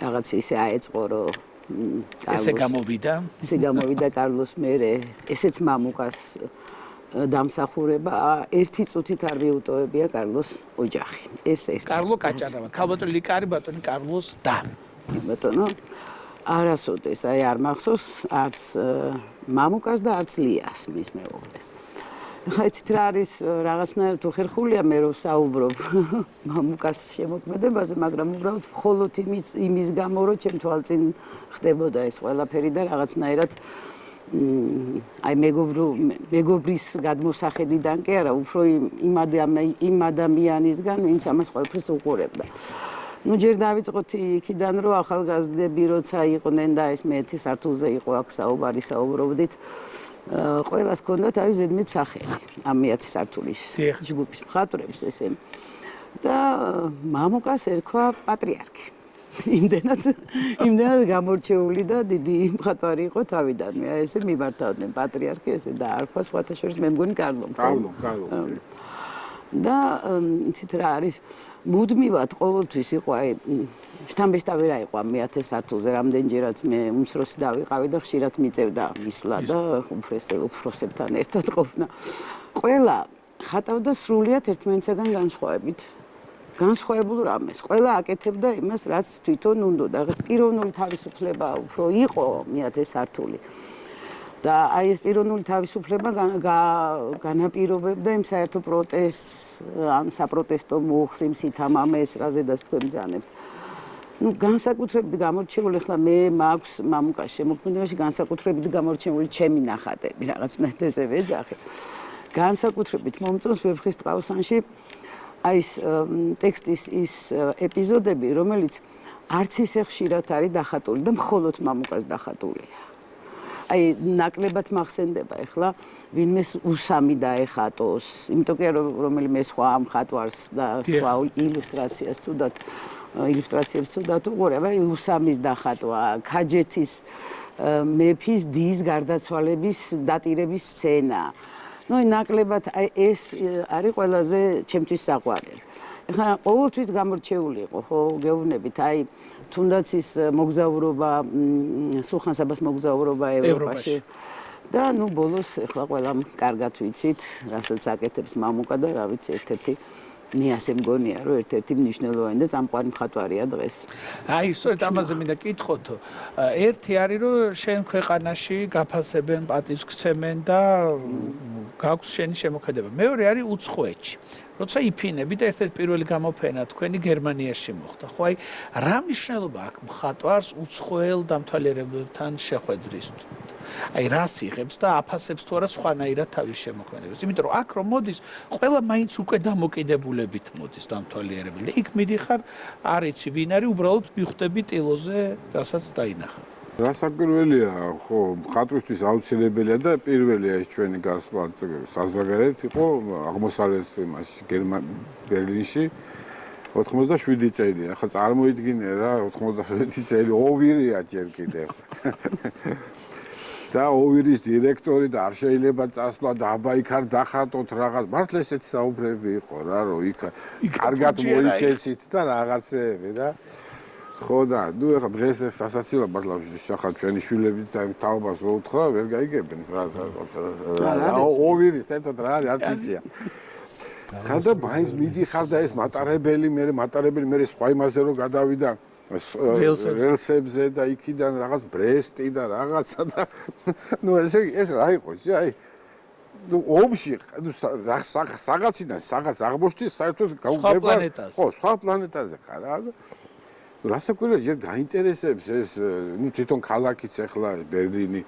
რაღაც ისე აეწყო, რომ ესე გამოვიდა კარლოს მერე ესეც მამუკას დამსახურება ერთი წუთით არ მიუტოვებია კარლოს ოჯახი ეს ერთი კარლო კაჭარავა ქალბატონი ლიკა არის ბატონი კარლოს და ბატონო არასოდეს აი არ მახსოვს არც მამუკას და არც লিას მის მეუღლეს ხა იცით რა არის რაღაცნაირად უხერხულია მე რომ საუბრობ მამუკას შემოქმედებაზე, მაგრამ უბრალოდ მხოლოდ იმის გამო რომ ჩემ თვალწინ ხდებოდა ეს ყველაფერი და რაღაცნაირად აი მეგობრის გადმოსახედიდან კი არა, უფრო იმ ადამიანისგან, ვინც ამას ყველაფერს უყურებდა. ნუ ჯერ დავიწყოთ იქიდან რომ ახალგაზრდები როცა იყვნენ და ეს მე-10 სართულზე იყო აქ საუბარი საუბრობდით ყველას ჰქონდათ აი ზედმეტ სახელი ამ 10 სართულის ჯგუფის მხატვრებს ესენ და მამუკას ერქვა პატრიარქი იმდენად გამორჩეული და დიდი მხატვარი იყო თავიდანვე აი ესე მიმართავდნენ პატრიარქი ესე და არქვა სხვათა შორის მე მგონი კარლო და იცით რა არის მუდმივად ყოველთვის იყო აი შთამბეჭდავი რა იყო ამ 10 სართულზე რამდენჯერაც მე უმცროსი დავიყავი და ხშირად მიწევდა მისვლა და უფროსებთან ერთად ყოფნა ყველა ხატავდა სრულიად ერთმანეთსაგან განსხვავებულ რამეს ყველა აკეთებდა იმას რაც თვითონ უნდოდა რაღაც პიროვნული თავისუფლება უფრო იყო 10 სართული და აი ეს პიროვნული თავისუფლება განაპირობებდა იმ საერთო პროტესტს ან საპროტესტო მუხს იმ სითამამეს რაზედაც თქვენ ბრძანებთ ну განსაკუთრებით გამორჩეული ხლა მე მაქვს მამუკას შემოქმედებაში განსაკუთრებით გამორჩეული ჩემი ნახატები რაღაცნაირად ესე ვეძახი განსაკუთრებით მომწონს ვეფხის ტყავსანში აი ეს ტექსტის ის ეპიზოდები რომელიც არც ისე ხშირად არის დახატული და მხოლოდ მამუკას დახატულია აი ნაკლებად მახსენდება ახლა ვინმეს უსამი დაეხატოს იმიტომ კი რომელიმე სხვა მხატვარს და სხვა ილუსტრაციას ილუსტრაციებს თუდად უყურებ აი უსამის დახატვა ქაჯეთის მეფის დის გარდაცვალების დატირების სცენა ну ნაკლებად აი ეს არის ყველაზე ჩემთვის საყვარელი ხა ყოველთვის გამორჩეული იყო ხო გეუბნებით აი თუნდაც ის მოგზაურობა სულხან-საბას მოგზაურობა ევროპაში და ну ბოლოს ახლა ყველამ კარგად ვიცით რასაც აკეთებს მამუკა და რა ვიცი ერთ-ერთი ნიასე მგონია რომ ერთ-ერთი მნიშვნელოვანი და წამყვანი მხატვარია დღეს აი სწორედ ამაზე მინდა კითხოთ ერთი არის რომ შენ ქვეყანაში გაფასებენ პატივს გცემენ და გაქვს შენი შემოქმედება მეორე არის უცხოეთში როცა იფინები და ერთ-ერთი პირველი გამოფენა თქვენი გერმანიაში მოხდა ხო აი რა მნიშვნელობა აქვს მხატვარს უცხოელ დამთვალიერებლებთან შეხვედრის აი რას იღებს და აფასებს თუ არა სხვანაირად თავის შემოქმედებას იმიტომ რომ აქ რომ მოდის ყველა მაინც უკვე დამოკიდებულებით მოდის დამთვალიერებელი და იქ მიდიხარ არ იცი ვინ არის უბრალოდ მიხვდები ტილოზე რასაც დაინახა რასაკვირველია ხო მხატვრისთვის აუცილებელია და პირველია ეს ჩვენი გასვლა საზღვარგარეთ იყო აღმოსავლეთ იმაში ბერლინში 87 წელი ახლა წარმოიდგინე რა 87 წელი ოვირია ჯერ კიდევ და ოვირის დირექტორი და არ შეიძლება წასვლა და აბა იქ არ დახატოთ რაღაც მართლა ესეთი საუბრები იყო რა რომ იქ კარგად მოიქეცით და რაღაცეები რა ხო და ნუ ეხლა დღეს სასაცილო მართლა შეხა ჩვენი შვილები და იმ თაობას რო უთხრა ვერ გაიგებენ რა ოვირი საერთოდ რა არის არ ციცია ხადა მაინც მიდიხარ და ეს მატარებელი მე სხვა იმაზე რო გადავიდა რელსებზე და იქიდან რაღაც ბრესტი და რაღაცა და ნუ ეს რა იყო აი ну ომში ну საგაციდან საგაც აღმოჩნდი საერთოდ სხვა პლანეტაზე ხო სხვა პლანეტაზე ხარ რა რასაკვირველია ჯერ გაინტერესებს ეს ნუ თვითონ ქალაქიც ახლა ბერლინი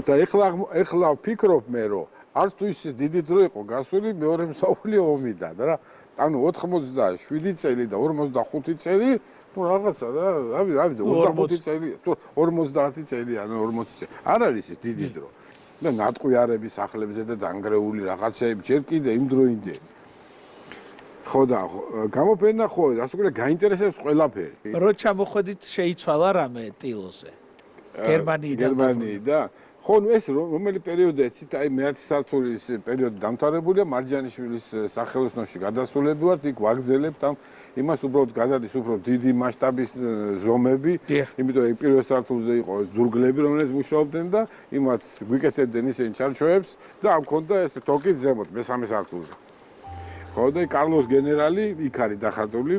და ახლა ვფიქრობ მე რომ არც თუ ისე დიდი დრო იყო გასული მეორე მსოფლიო ომიდან რა ანუ 87 წელი და 45 წელი ну რაღაცა რა 25 წელი თუ 50 წელი ან 40 წელი არ არის ეს დიდი დრო და ნატყვიარების სახლებზე და დანგრეული რაღაცეები ჯერ კიდე იმ დროინდელი ხო და გამოფენა ხო ასე ვქო გაინტერესებს ყველაფერი რო ჩამოხვედით შეიცვალა რამე ტილოზე გერმანიიდან და ხო ნუ ეს რომელი პერიოდია იცით აი მე-10 საათულის პერიოდი დამთავრებულია მარჯანიშვილის სახელოსნოში გადასულები ვართ იქ ვაგზელებთ ამ იმას უბრალოდ გადადის უფრო დიდი მასშტაბის ზომები იმიტომ რომ პირველ საათულზე იყო ზურგლები რომელიც მუშაობდნენ და იმათ გვიკეთებდნენ ისინი ჩარჩოებს და ამ ქონდა ეს თოკით ზემოთ მე-3 საათულზე ხო და კარლოს გენერალი იქ არის დახატული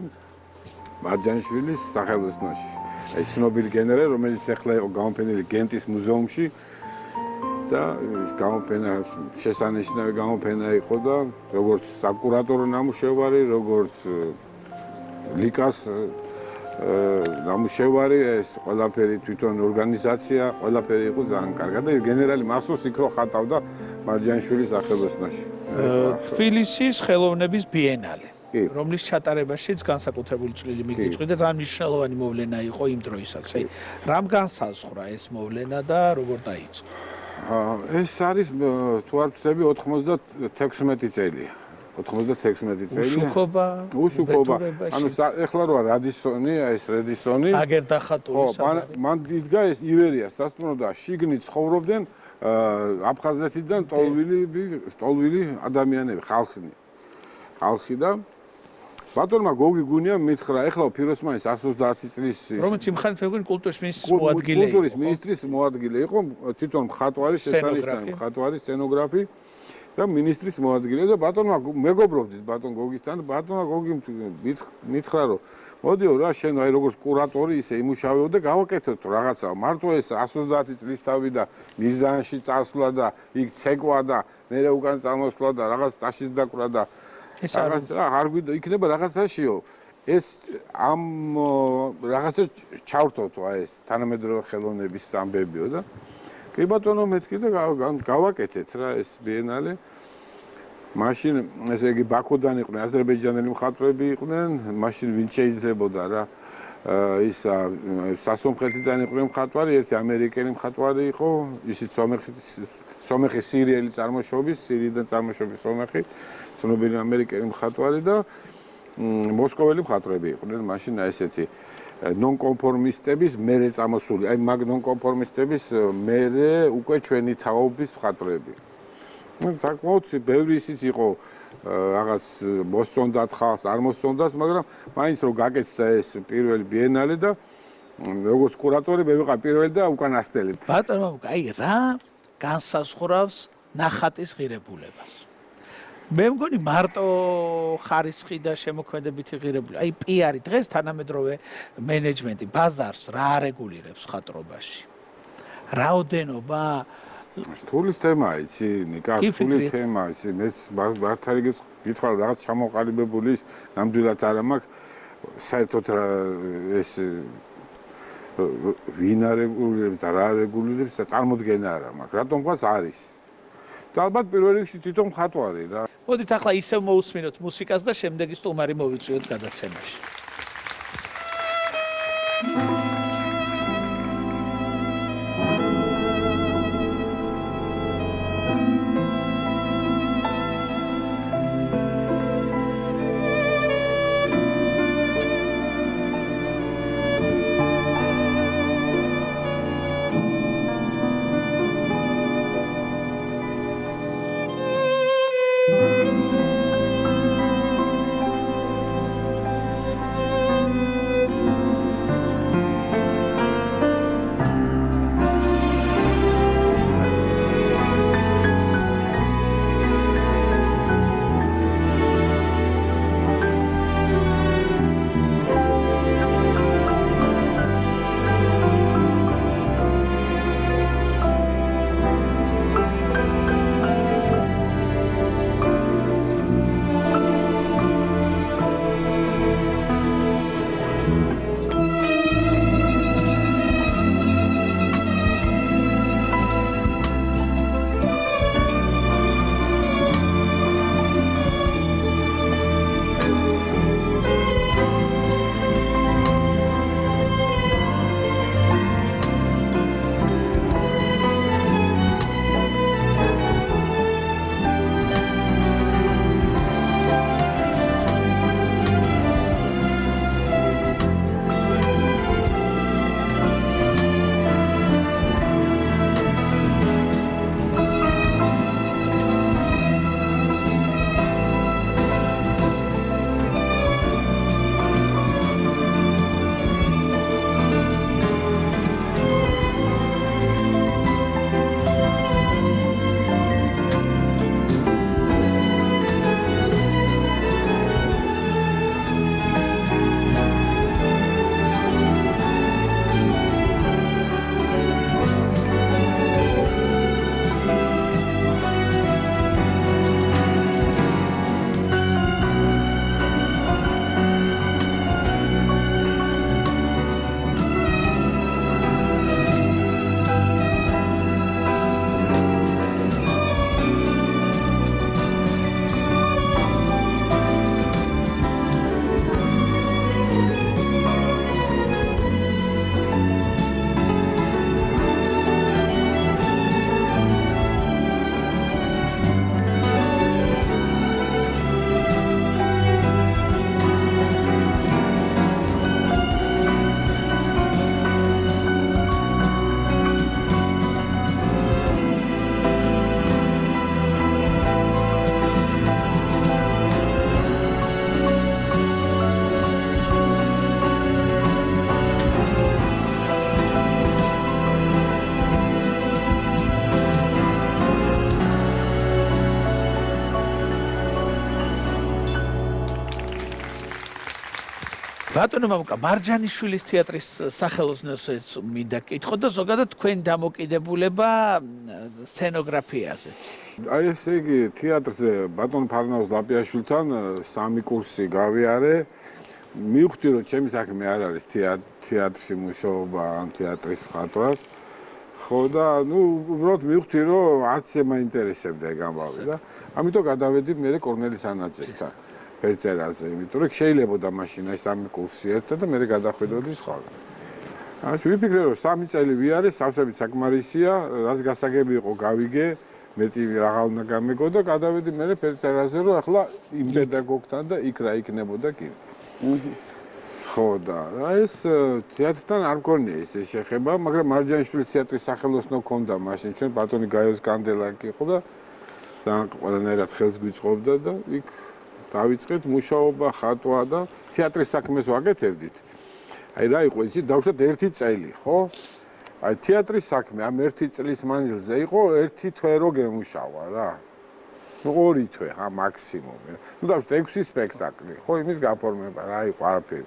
მარჯანიშვილის სახელოსნოში აი ცნობილი გენერალი რომელიც ახლა იყო გამოფენილი გენტის მუზეუმში და ის გამოფენა შესანიშნავი გამოფენა იყო და როგორც საკურატორო ნამუშევარი, როგორც ლიკას ნამუშევარი, ეს ყველაფერი თვითონ ორგანიზაცია, ყველაფერი იყო ძალიან კარგი და გენერალი მახსოვს იქ რო ხატავდა მარჯანიშვილის სახელოსნოში. თბილისის ხელოვნების ბიენალე, რომლის ჩატარებაშიც განსაკუთრებული წვლილი მიგიწვი და ძალიან მნიშვნელოვანი მოვლენა იყო იმ დროისაც. აი, რამ განსაზღვრა ეს მოვლენა და როგორ დაიწყო? ეს არის თუ არ ვცდები 96 წელია. 96 წელია. უშუქობა. ანუ ეხლა როა რადისონი, ეს რედისონი. აგერ დახატული საბარი. მან იდგა ეს ივერია სასტუმრო და შიგნით ცხოვრობდნენ აფხაზეთიდან ტოლვილი ადამიანები, ხალხი და ბატონმა გოგი გუნია მითხრა, ეხლა ფიროსმანის 130 წლის რომელიც იმხანით მეგონი კულტურის მინისტრის მოადგილე იყო. კულტურის მინისტრის მოადგილე იყო, თვითონ მხატვარი, შესანიშნავი მხატვარი, სცენოგრაფი და მინისტრის მოადგილე და ბატონმა მეგობრობდით ბატონ გოგისთან, ბატონმა გოგი მითხრა, რომ მოდიო რა შენ აი როგორც კურატორი ისე იმუშავეო და გავაკეთოთ რაღაცა. მარტო ეს 130 წლის თავი და მირზაანში წასვლა და იქ ცეკვა და მერე უკან წამოსვლა და რაღაც ტაშის დაკვრა და ეს არ გვიდა იქნება რაღაცაშიო ეს ამ რაღაცა ჩავრთოთო აი ეს თანამედროვე ხელოვნების ამბებიო და კი ბატონო მეთქი და გავაკეთეთ რა ეს ბიენალე მაშინ ესე იგი ბაქოდან იყვნენ აზერბაიჯანელი მხატვრები იყვნენ მაშინ ვინც შეიძლებოდა რა ისა სასომხეთიდან იყვნენ მხატვარი ერთი ამერიკელი მხატვარი იყო ისიც სომეხი სირიელი წარმოშობის სირიიდან წარმოშობის სომეხი ცნობილი ამერიკელი მხატვარი და მოსკოველი მხატვრები იყვნენ მაშინ ესეთი ნონკონფორმისტების მერე წამოსული აი მაგ ნონკონფორმისტების მერე უკვე ჩვენი თაობის მხატვრები საკმაოდ ბევრი ისიც იყო რაღაც მოსწონდათ ხალხს არ მოსწონდათ მაგრამ მაინც რომ გაკეთდა ეს პირველი ბიენალე და როგორც კურატორი მე ვიყავ პირველი და უკანასკნელი ბატონო აი რა განსაზღვრავს ნახატის ღირებულებას მე მგონი მარტო ხარისხი და შემოქმედებითი ღირებულება აი პიარი დღეს თანამედროვე მენეჯმენტი ბაზარს რა არეგულირებს ხატრობაში რაოდენობა რთული თემაა იცი ნიკა რთული თემაა იცი მეც მართალი გითხრა რაღაც ჩამოყალიბებული ის ნამდვილად არა მაქვს საერთოდ ეს ვინ არეგულირებს და რა არეგულირებს და წარმოდგენა არა მაქვს რატომღაც არის და ალბათ პირველ რიგში თვითონ მხატვარი რა მოდით ახლა ისევ მოусმინოთ მუსიკას და შემდეგი სტუმარი მოვიწვიოთ გადაცემაში ბატონო მამუკა, მარჯანიშვილის თეატრის სახელოსნოსაც მინდა კითხო და ზოგადად თქვენი დამოკიდებულება სცენოგრაფიაზეც. აი ესე იგი თეატრზე ბატონ ფარნაუს ლაპიაშვილთან 3 კურსი გავიარე. მივხვდი რომ ჩემი საქმე არ არის თეატრში მუშაობა ან თეატრის მხატვრად. ხო და უბრალოდ მივხვდი რომ არც მაინტერესებდა ეგ ამბავი და ამიტომ გადავედი მე კორნელის ანაძესთან ფერწერაზე, იმიტომ რომ შეიძლებოდა მაშინ აი 3 კურსი ერთად და მე გადახვიდოდი სხვაგან. ამას ვიფიქრე რომ 3 წელი ვიარე, სავსებით საკმარისია, რაც გასაგები იყო გავიგე, მეტი რაღა უნდა გამეგო და გადავედი მე ფერწერაზე რომ ახლა იმ პედაგოგთან და იქ რა იქნებოდა კიდე. ხო და ეს თეატრთან არ მქონია ესე შეხება, მაგრამ მარჯანიშვილის თეატრის სახელოსნო ქონდა მაშინ ჩვენ ბატონი გაიოს კანდელაკი იყო და ყველანაირად ხელს გვიწყობდა და იქ დავიწყეთ მუშაობა, ხატვა და თეატრის საქმეს ვაკეთებდით. აი რა იყო იცი, დავუშვათ 1 წელი, ხო? აი თეატრის საქმე ამ 1 წლის მანძილზე იყო 1 თვე რო გემუშავა რა. 2 თვე, მაქსიმუმი. დავუშვათ 6 სპექტაკლი, ხო, იმის გაფორმება რა იყო არაფერი.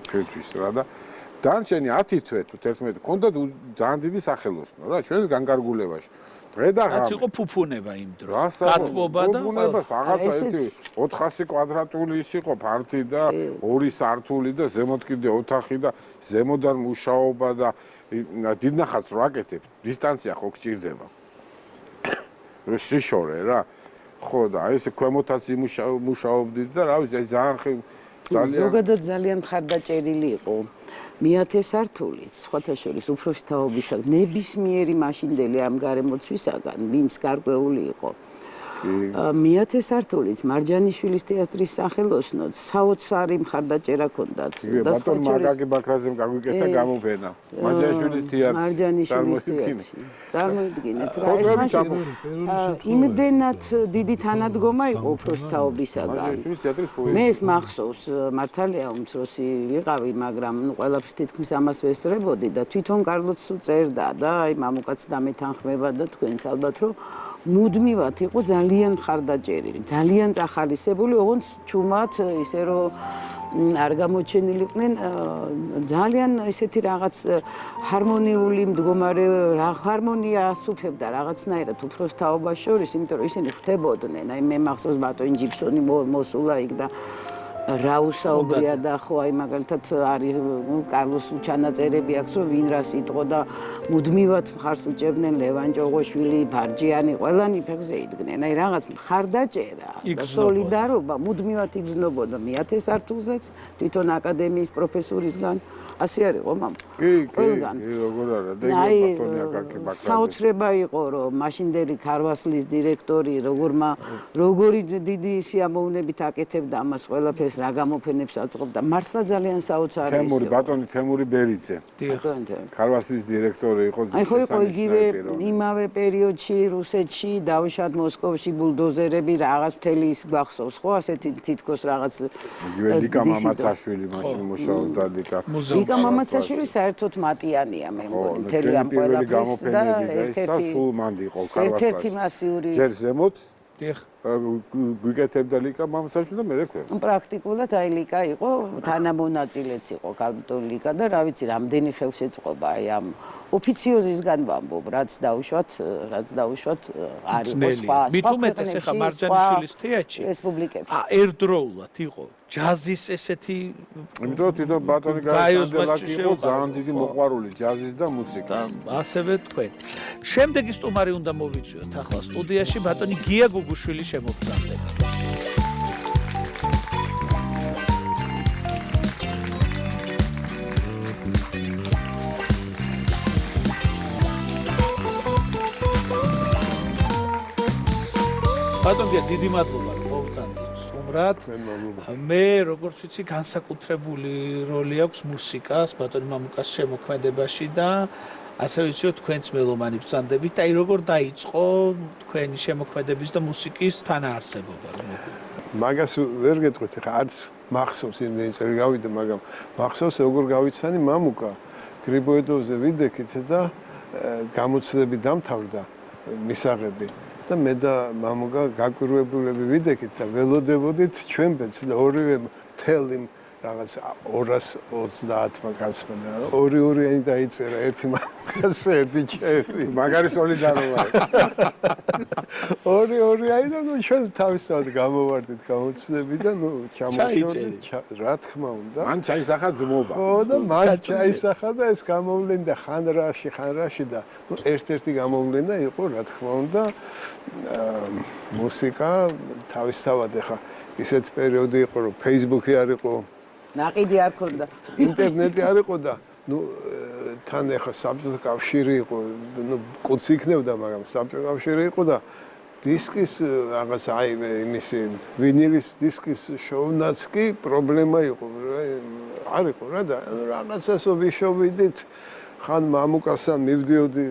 ჩვენთვის რა და დანარჩენი 10 თვე თუ 11 ქონდა ძალიან დიდი სახელოსნო რა ჩვენს განკარგულებაში. დღე და ღამე. რაც იყო ფუფუნება იმ დროს. კატბობა და ფუფუნება რაღაცა 400 კვადრატული ის იყო ფართი და 2 სართული და ზემოთ კიდე ოთახი და ზემოდან მუშაობა და დიდნახაც რო აკეთებ, დისტანცია ხო გჭირდება. სიშორე რა. ხო და აი ესე ქვემოთაც მუშაობდით და რა ვიცი ძალიან ზოგადად ძალიან მხარდაჭერილი იყო მეათე სართულიც სხვათა შორის უფროსი თაობისა ნებისმიერი მაშინდელი ამ გარემოცვისაგან ვინც გარკვეული იყო მეათე სართულიც მარჯანიშვილის თეატრის სახელოსნოდ საოცარი მხარდაჭერა ჰქონდათ და ბატონ მაგაკი ბაქრაძემ გაგვიკეთა გამოფენა მარჯანიშვილის თეატრი წარმოიდგინეთ რა ეს მაშინ იმდენად დიდი თანადგომა იყო უფროსი თაობისაგან მე ეს მახსოვს მართალია უმცროსი ვიყავი მაგრამ ყველაფერს თითქმის ამას ვესწრებოდი და თვითონ კარლოც წერდა და აი მამუკაც დამეთანხმება და თქვენს ალბათ რომ მუდმივად იყო ძალიან მხარდაჭერილი, ძალიან წახალისებული, ოღონდ ჩუმად ისე რომ არ გამოჩენილიყვნენ ძალიან ესეთი რაღაც ჰარმონიული მდგომარე ჰარმონია ასუფებდა რაღაცნაირად უფროს თაობას შორის, იმიტომ რომ ისინი ხვდებოდნენ, აი მე მახსოვს ბატონი ჯიბსონი მოსულა იქ და რა უსაუბრია და ხო აი მაგალითად არის კარლოს ჩანაწერები აქვს რომ ვინ რას იტყო და მუდმივად მხარს უჭერდნენ ლევან ჭოღოშვილი, ბარჯიანი, ყველანი ფეხზე იდგნენ. აი რაღაც მხარდაჭერა და სოლიდარობა მუდმივად იგრძნობოდა მეათე სართულზეც, თვითონ აკადემიის პროფესორისგან. ასე არ იყო მამ? კი, როგორ არა, და იგი ბატონი აკაკი ბაქრაძე. საოცრება იყო რომ მაშინდელი ქარვასლის დირექტორი როგორი დიდი სიამოვნებით აკეთებდა ამას ყველაფერს რა გამოფენებს აწყობდა მართლა ძალიან საოცარი ის იყო ბატონი თემური ბერიძე ქარვასლის დირექტორი იყო აი ხო იყო იგივე იმავე პერიოდში რუსეთში დავუშვათ მოსკოვში ბულდოზერები რაღაც მთელი ის გახსოვს ხო ასეთი თითქოს რაღაც იგივე ლიკა მამაცაშვილი მაშინ მუშაობდა ლიკა მამაცაშვილი საერთოდ მატიანია მე მგონი მთელი ამ ყველაფერს და ერთ-ერთი სულ მანდი იყო ქარვასლაში ერთ-ერთი მასიური ჯერ ზემოთ გვიკეთებდა ლიკა მამაცაშვილი და მე ვექვე. პრაქტიკულად აი ლიკა იყო თანამონაწილეც იყო კალტო ლიკა და რა ვიცი რამდენი ხელშეწყობა აი ამ ოფიციოზისგან ვამბობ რაც დაუშვათ არის სხვა მით უმეტეს ახლა მარჯანიშვილის თეატრში რესპუბლიკებში ერთდროულად იყო ჯაზის ესეთი იმიტომ თვითონ ბატონი გაიოსდელაკი იყო ძალიან დიდი მოყვარული ჯაზის და მუსიკის ასევე თქვენ შემდეგი სტუმარი უნდა მოვიწვიოთ ახლა სტუდიაში ბატონი გია გუგუშვილი შემოგზავნება ბატონი დიდი მადლობა რომ მოვწანდით სტუმრად. მე როგორც ვიცი განსაკუთრებული როლი აქვს მუსიკას ბატონი მამუკას შემოქმედებაში და ასე ვიცი თქვენც მელომანი ბრძანდებით. აი როგორ დაიწყო თქვენი შემოქმედების და მუსიკის თანაარსებობა რომ მაგას ვერ გეტყვით ხა არც მახსოვს იმდენი წელი გავიდა მაგრამ მახსოვს როგორ გავიცანი მამუკა გრიბოედოვზე ვიდექით და გამოცდები დამთავრდა მისაღები და მე და მამუკა გაკვირვებულები ვიდექით და ველოდებოდით ჩვენ ბედს და ორივე მთელი რაღაც 230-მა კაცმა და ორი-ორიანი დაიწერა ერთი მამუკას ერთი ჩემი მაგარი სოლიდარობა ორი-ორიანი და ნუ ჩვენ თავისთავად გამოვარდით გამოცდები და ნუ ჩამოშორდით რა თქმა უნდა მან ჩაისახა ძმობა ხო და მან ჩაისახა და ეს გამოვლენდა ხანრაში და ნუ ერთ-ერთი გამოვლენა იყო რა თქმა უნდა მუსიკა თავისთავად ეხა ისეთ პერიოდი იყო რომ Facebook-ი არ იყო ნაყიდი არ ქონდა ინტერნეტი არ იყო და ნუ თან ეხა საბჭოთა კავშირი იყო ნუ კუც იქნებდა მაგრამ საბჭოთა კავშირი იყო და დისკის რაღაც აი იმისი ვინილის დისკის შოუნაც კი პრობლემა იყო არ იყო რა და რაღაცასო ვიშოვიდით ხან მამუკასთან მივდიოდი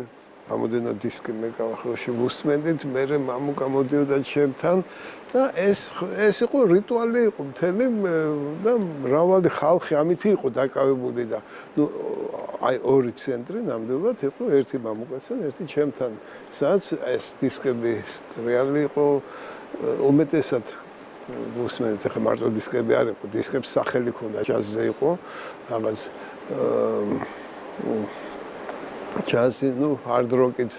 ამოდენა დისკი მე გავახელში ვუსმენდით მე მამუკა მოდიოდა ჩემთან და ეს იყო რიტუალი იყო მთელი და მრავალი ხალხი ამითი იყო დაკავებული და ნუ აი ორი ცენტრი ნამდვილად იყო ერთი მამუკასთან ერთი ჩემთან სადაც ეს დისკები რეალი იყო უმეტესად ვუსმენდით ახლა მარტო დისკები არ იყო დისკებს სახელი ქონდა ჯაზზე იყო რაღაც ჯაზი ნუ ჰარდ როკიც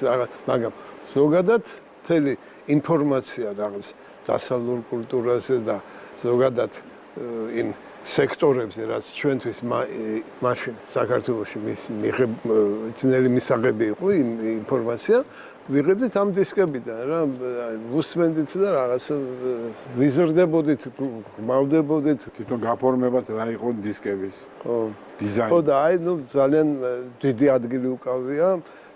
მაგრამ ზოგადად მთელი ინფორმაცია რაღაც დასავლურ კულტურაზე და ზოგადად იმ სექტორებზე რაც ჩვენთვის მაშინ საქართველოში ძნელი მისაღები იყო იმ ინფორმაცია ვიღებდით ამ დისკებიდან რა ვუსმენდით და რაღაცა ვიზრდებოდით გმავდებოდით თვითონ გაფორმებაც რა იყო დისკების ხო დიზაინი ხო და აი ნუ ძალიან დიდი ადგილი უკავია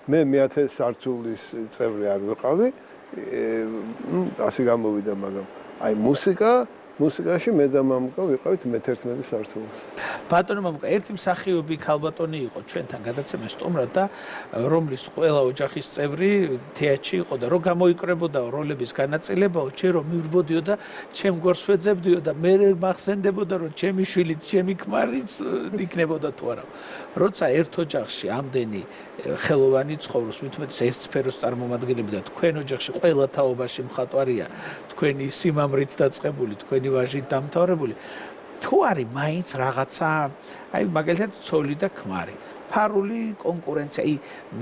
მე მე-10 სართულის წევრი არ ვიყავი ასე გამოვიდა მაგრამ აი მუსიკაში მე და მამუკა ვიყავით მე-11 სართულს ბატონო მამუკა ერთი მსახიობი ქალბატონი იყო ჩვენთან გადაცემაში სტუმრად და რომლის ყველა ოჯახის წევრი თეატრში იყო და რო გამოიკრებოდა როლების განაწილებაო ჯერ რომ მივრბოდიო და ჩემ გვარს ვეძებდიო და მე მახსენდებოდა რომ ჩემი შვილიც ჩემი ქმარიც იქნებოდა თუ არა როცა ერთ ოჯახში ამდენი ხელოვანი ცხოვრობს ვითმეტის ერთ სფეროს წარმომადგენლები და თქვენ ოჯახში ყველა თაობაში მხატვარია თქვენი სიმამრით დაწყებული თქვენი ვაჟით დამთავრებული თუ არის მაინც რაღაცა აი მაგალითად ცოლი და ქმარი ფარული კონკურენცია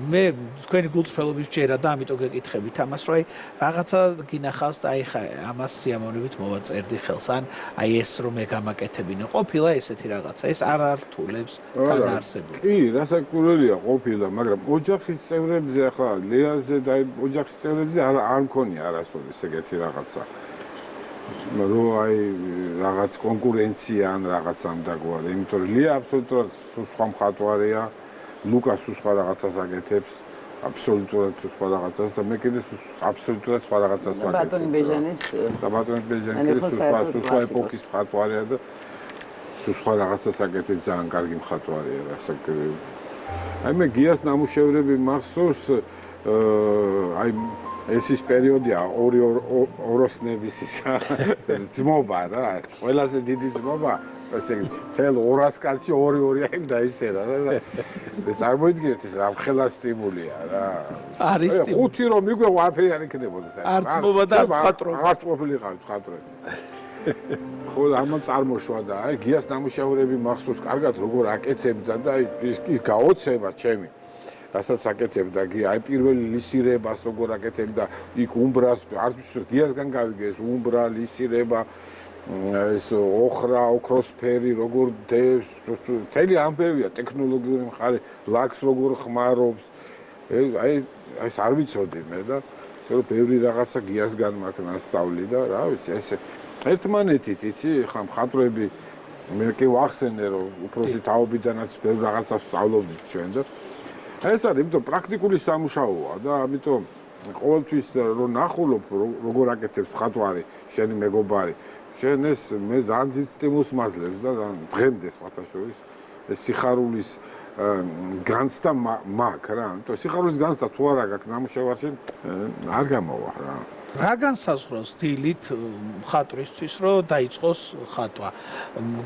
მე თქვენი გულწრფელობის ჯერა და ამიტომ გეკითხებით ამას რომ აი რაღაცა გინახავს და აი ხა ამას სიამოვნებით მოვაწერდი ხელს ან აი ეს რომ მე გამაკეთებინე ყოფილა ესეთი რაღაცა ეს არ ართულებს თან არსებობს კი რასაკვირველია ყოფილა მაგრამ ოჯახის წევრებზე ახლა ლეაზე და ოჯახის წევრებზე არ მქონია არასოდეს ეგეთი რაღაცა რო აი რაღაც კონკურენცია ან რაღაც ამ დაგვარი იმიტომ რომ ლია აბსოლუტურად სხვა მხატვარია ლუკა სხვა რაღაცას აკეთებს აბსოლუტურად სხვა რაღაცას და მე კიდე აბსოლუტურად სხვა რაღაცას ვაკეთებ ბატონი ბეჟანის და ბატონი ბეჟანი კიდე სხვა ეპოქის მხატვარია და სხვა რაღაცას აკეთებს ძალიან კარგი მხატვარია რასაკვირველია აი მე გიას ნამუშევრები მახსოვს აი ეს ის პერიოდია ოროსნების ისა ძმობა რა ყველაზე დიდი ძმობა ესე თელ 200 კაცი ორი აი დაიწერა და წარმოიდგინეთ ეს რა ხელა სტიმულია რა არის ხუთი რომ მიგვე ვაფერი არ იქნებოდა საერთოდ არ ძმობა და მხატვრობა არ ყოფილიყავით მხატვრები ხო ამან წარმოშვა და აი გიას ნამუშევრები მახსოვს კარგად როგორ აკეთებდა და ის გაოცება ჩემი რასაც აკეთებდა აი პირველი ლისირებას როგორ აკეთებდა იქ უმბრას არც გიასგან გავიგე ეს უმბრა ლისირება ეს ოხრა ოქროსფერი როგორ დევს მთელი ამბებია ტექნოლოგიური მხარე ლაქს როგორ ხმარობს აი ეს არ ვიცოდი მე და ისე რომ ბევრი რაღაცა გიასგან მაქვს ნასწავლი და რა ვიცი ესე ერთმანეთით იცი ხა მხატვრები მე კი ვახსენე რომ უფროსი თაობიდანაც ბევრ რაღაცას სწავლობდით ჩვენ და ეს არის იმიტომ პრაქტიკული სამუშაოა და ამიტომ ყოველთვის რომ ნახულობ როგორ აკეთებს მხატვარი შენი მეგობარი შენ ეს მე ძალიან დიდ სტიმულს მაძლევს და დღემდე სხვათა შორის ეს სიხარულის განცდა მაქვს რა იმიტომ სიხარულის განცდა თუ არა გაქვს ნამუშევარში არ გამოვა რა რა განსაზღვრავს დილით მხატვრისთვის რომ დაიწყოს ხატვა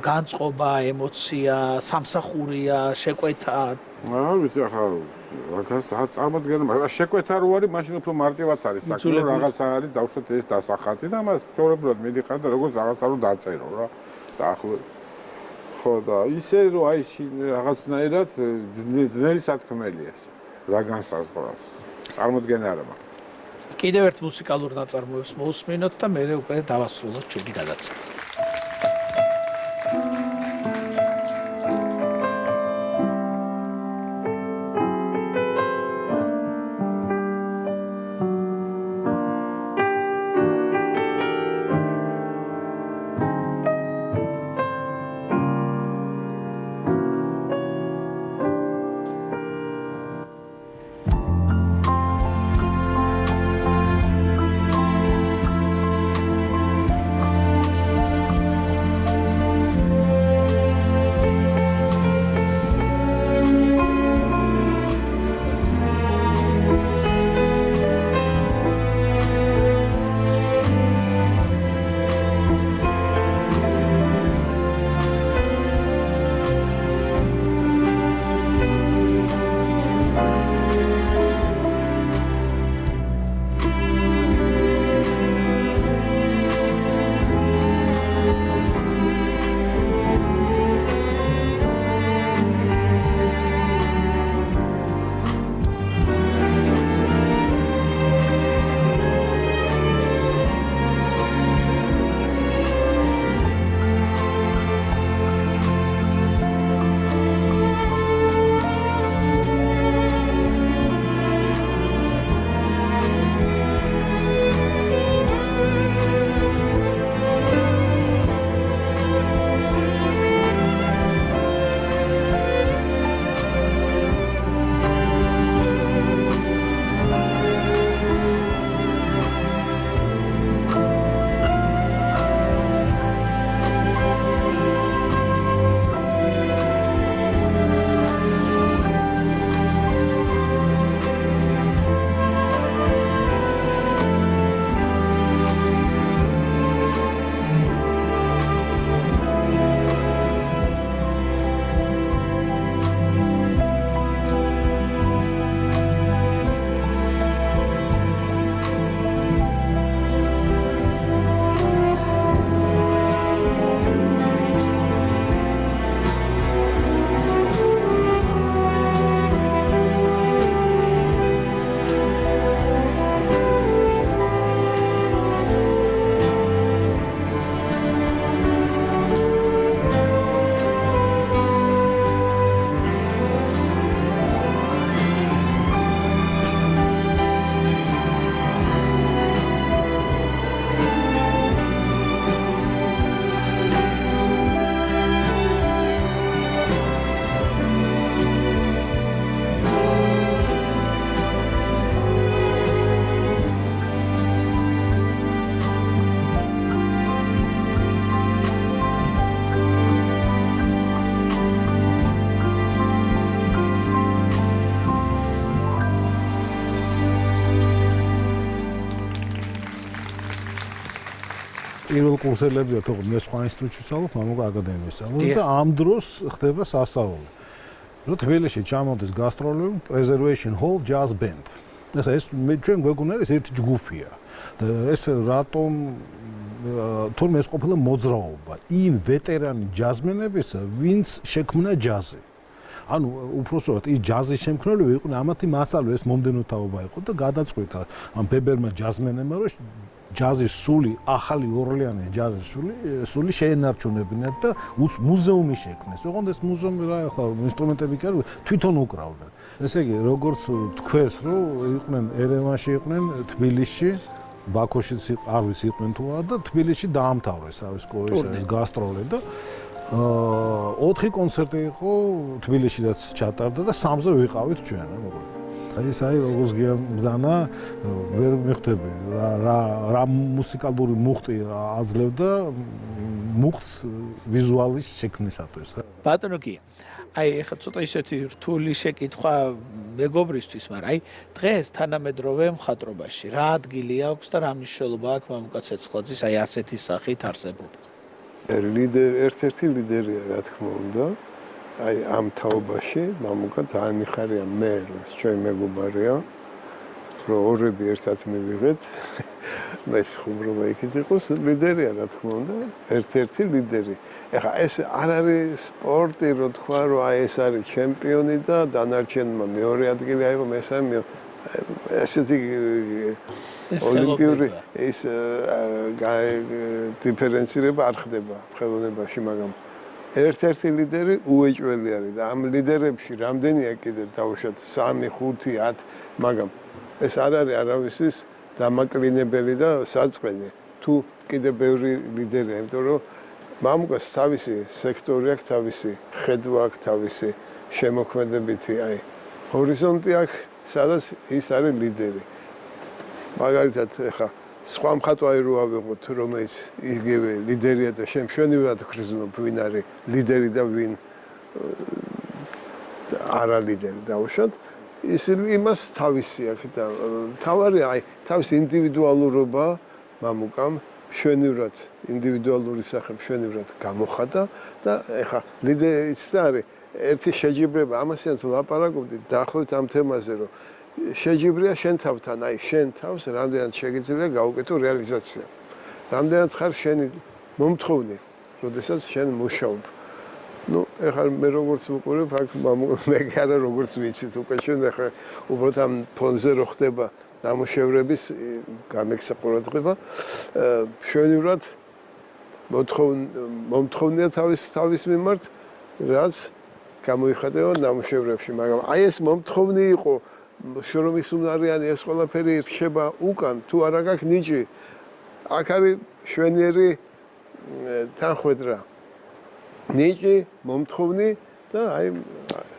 განწყობა ემოცია სამსახურია შეკვეთა არ ვიცი ახლა რაღაცა წარმოდგენა მაგრამ შეკვეთა რო არის მაშინ უფრო მარტივად არის საქმე რომ რაღაცა არის დავუშვათ ეს დასახატი და მას ჩვეულებრივად მიდიხარ და როგორც რაღაცა რო დაწერო რა და ახლა ხო და ისე რომ აი რაღაცნაირად ძნელი სათქმელია რა განსაზღვრავს წარმოდგენა არ მაქვს კიდევ ერთ მუსიკალურ ნაწარმოებს მოусმინოთ და მე უკვე დავასრულოთ ჩვენი გადაცემა პირველ კურსელები თუ მე სხვა ინსტიტუტში ვსწავლობ, მამუკა აკადემიაში ვსწავლობ და ამ დროს ხდება სასწავლო. რომ თბილისში ჩამოდის გასტროლები, Preservation Hall Jazz Band. ეს მე ჩვენ გვეგონა ეს ერთი ჯგუფია. და ეს რატომ თორმე ეს ყოფილა მოძრაობა იმ ვეტერანი ჯაზმენებისა, ვინც შექმნა ჯაზი. ანუ უпроსტად ის ჯაზის შემქმნელები იყვნენ, ამათი მასალო ეს მომდენო თაობა იყო და გადაწყვიტა ამ ბებერმა ჯაზმენებმა რომ ჯაზის სული, ახალი ორლეანის ჯაზის სული შეენარჩუნებინათ და მუზეუმი შექმნეს. ოღონდ ეს მუზეუმი რა ახლა ინსტრუმენტები კი არ თვითონ უკრავდნენ. ესე იგი, როგორც თქვეს, რომ იყვნენ ერევანში, იყვნენ თბილისში, ბაქოშიც არ ვიცი იყვნენ თუ არა და თბილისში დაამთავრეს ეს გასტროლი და 4 კონცერტი იყო თბილისშიც ჩატარდა და 3-ზე ვიყავით ჩვენ, მოკლედ. ეს აი როგორც გიამბზანა ვერ მიხვდები რა მუსიკალური მუხტი აძლევდა მუხტს ვიზუალის შექმნისათვის. ბატონო კი აი ეხლა ცოტა ისეთი რთული შეკითხვა მეგობრისთვის, მაგრამ აი დღეს თანამედროვე მხატვრობაში რა ადგილი აქვს და რა მნიშვნელობა აქვს მამუკა ცეცხლაძის აი ასეთი სახით არსებობას? ერთ-ერთი ლიდერია, რა თქმა უნდა. აი ამ თაობაში მამუკა ძალიან მიხარია მე, ჩვენი მეგობარია. რომ ორები ერთად მივიღეთ. ეს ხუმრობა იქით იყოს ლიდერია რა თქმა უნდა, ერთ-ერთი ლიდერი. ეხლა ეს არ არის სპორტი, რო თქვა, რომ აი ეს არის ჩემპიონი და დანარჩენმა მეორე ადგილი აიღო, მესამე ესეთი ოლიმპიური ეს დიფერენცირება არ ხდება ხელოვნებაში, მაგრამ ერთ-ერთი ლიდერი უეჭველი არის და ამ ლიდერებში რამდენია კიდე დავუშვათ 3, 5, 10, მაგრამ ეს არ არის არავისის დამაკლინებელი და საწყენი. თუ კიდე ბევრი ლიდერია, იმიტომ რომ მამუკას თავისი სექტორი აქვს, თავისი ხედვა აქვს, თავისი შემოქმედებითი აი ჰორიზონტი აქვს, სადაც ის არის ლიდერი. მაგალითად, ეხა სხვა მხატვარი რო ავიღოთ, რომელიც იგივე ლიდერია და შემშვენივრად გრძნობ, ვინ არის ლიდერი და ვინ არა ლიდერი დავუშვათ, ის იმას თავისი აქვს და თავარი აი თავის ინდივიდუალურობა მამუკამ მშვენივრად ინდივიდუალური სახე მშვენივრად გამოხატა და ეხა ლიდერიც და არის ერთი შეჯიბრება ამასიანც ვლაპარაკობდი დაახლოებით ამ თემაზე რომ შეჯიბრია შენ თავთან აი შენ თავს რამდენად შეგიძლია გაუკეთო რეალიზაცია რამდენად ხარ შენი მომთხოვნი როდესაც შენ მუშაობ ну ეხლა მე როგორც ვუყურებ აქ მე არა როგორც ვიცით უკვე შენ ეხლა უბრალოდ ამ ფონზე რო ხდება ნამუშევრების გამექსაყურადღება მშვენივრად მომთხოვნია თავის მიმართ რაც გამოიხატება ნამუშევრებში მაგრამ აი ეს მომთხოვნი იყო შრომის უნარიანი ეს ყველაფერი რჩება უკან თუ არა გაქვს ნიჭი აქ არის შვენიერი თანხwebdriver ნიჭი მომთხოვნი და აი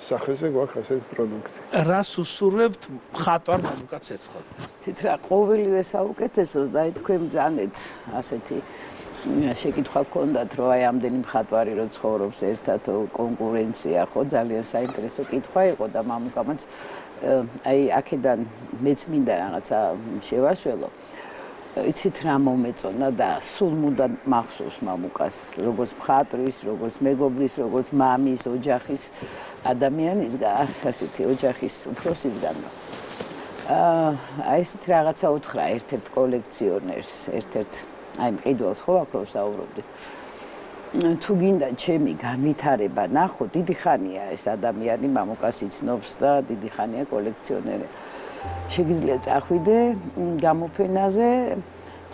სახეზე გვაქვს ასეთი პროდუქტი. რას უსურვებთ მხატვარ მამუკა ცეცხლაძეს? თით რა ყოველივე საუკეთესოს და თქვენ ბრძანეთ ასეთი შეკითხვა გქონდათ რომ აი ამდენი მხატვარი რო ცხოვრობს ერთად კონკურენცია ხო ძალიან საინტერესო კითხვა იყო და მამუკამაც აი აქედან მეც მინდა რაღაცა შევასველო იცით რა მომეწონა და სულ მუდამ მახსოვს მამუკას როგორც მხატვრის, როგორც მეგობრის, როგორც მამის, ოჯახის ადამიანისგან, ასეთი ოჯახის უფროსისგან. აი ესეთ რაღაცა უთხრა ერთ-ერთ კოლექციონერს, ერთ-ერთ აი მყიდველს ხო აქ რო საუბრობდით. თუ გინდა ჩემი განვითარება ნახო, დიდი ხანია ეს ადამიანი მამუკას იცნობს და დიდი ხანია კოლექციონერი. შეგიძლია წახვიდე გამოფენაზე,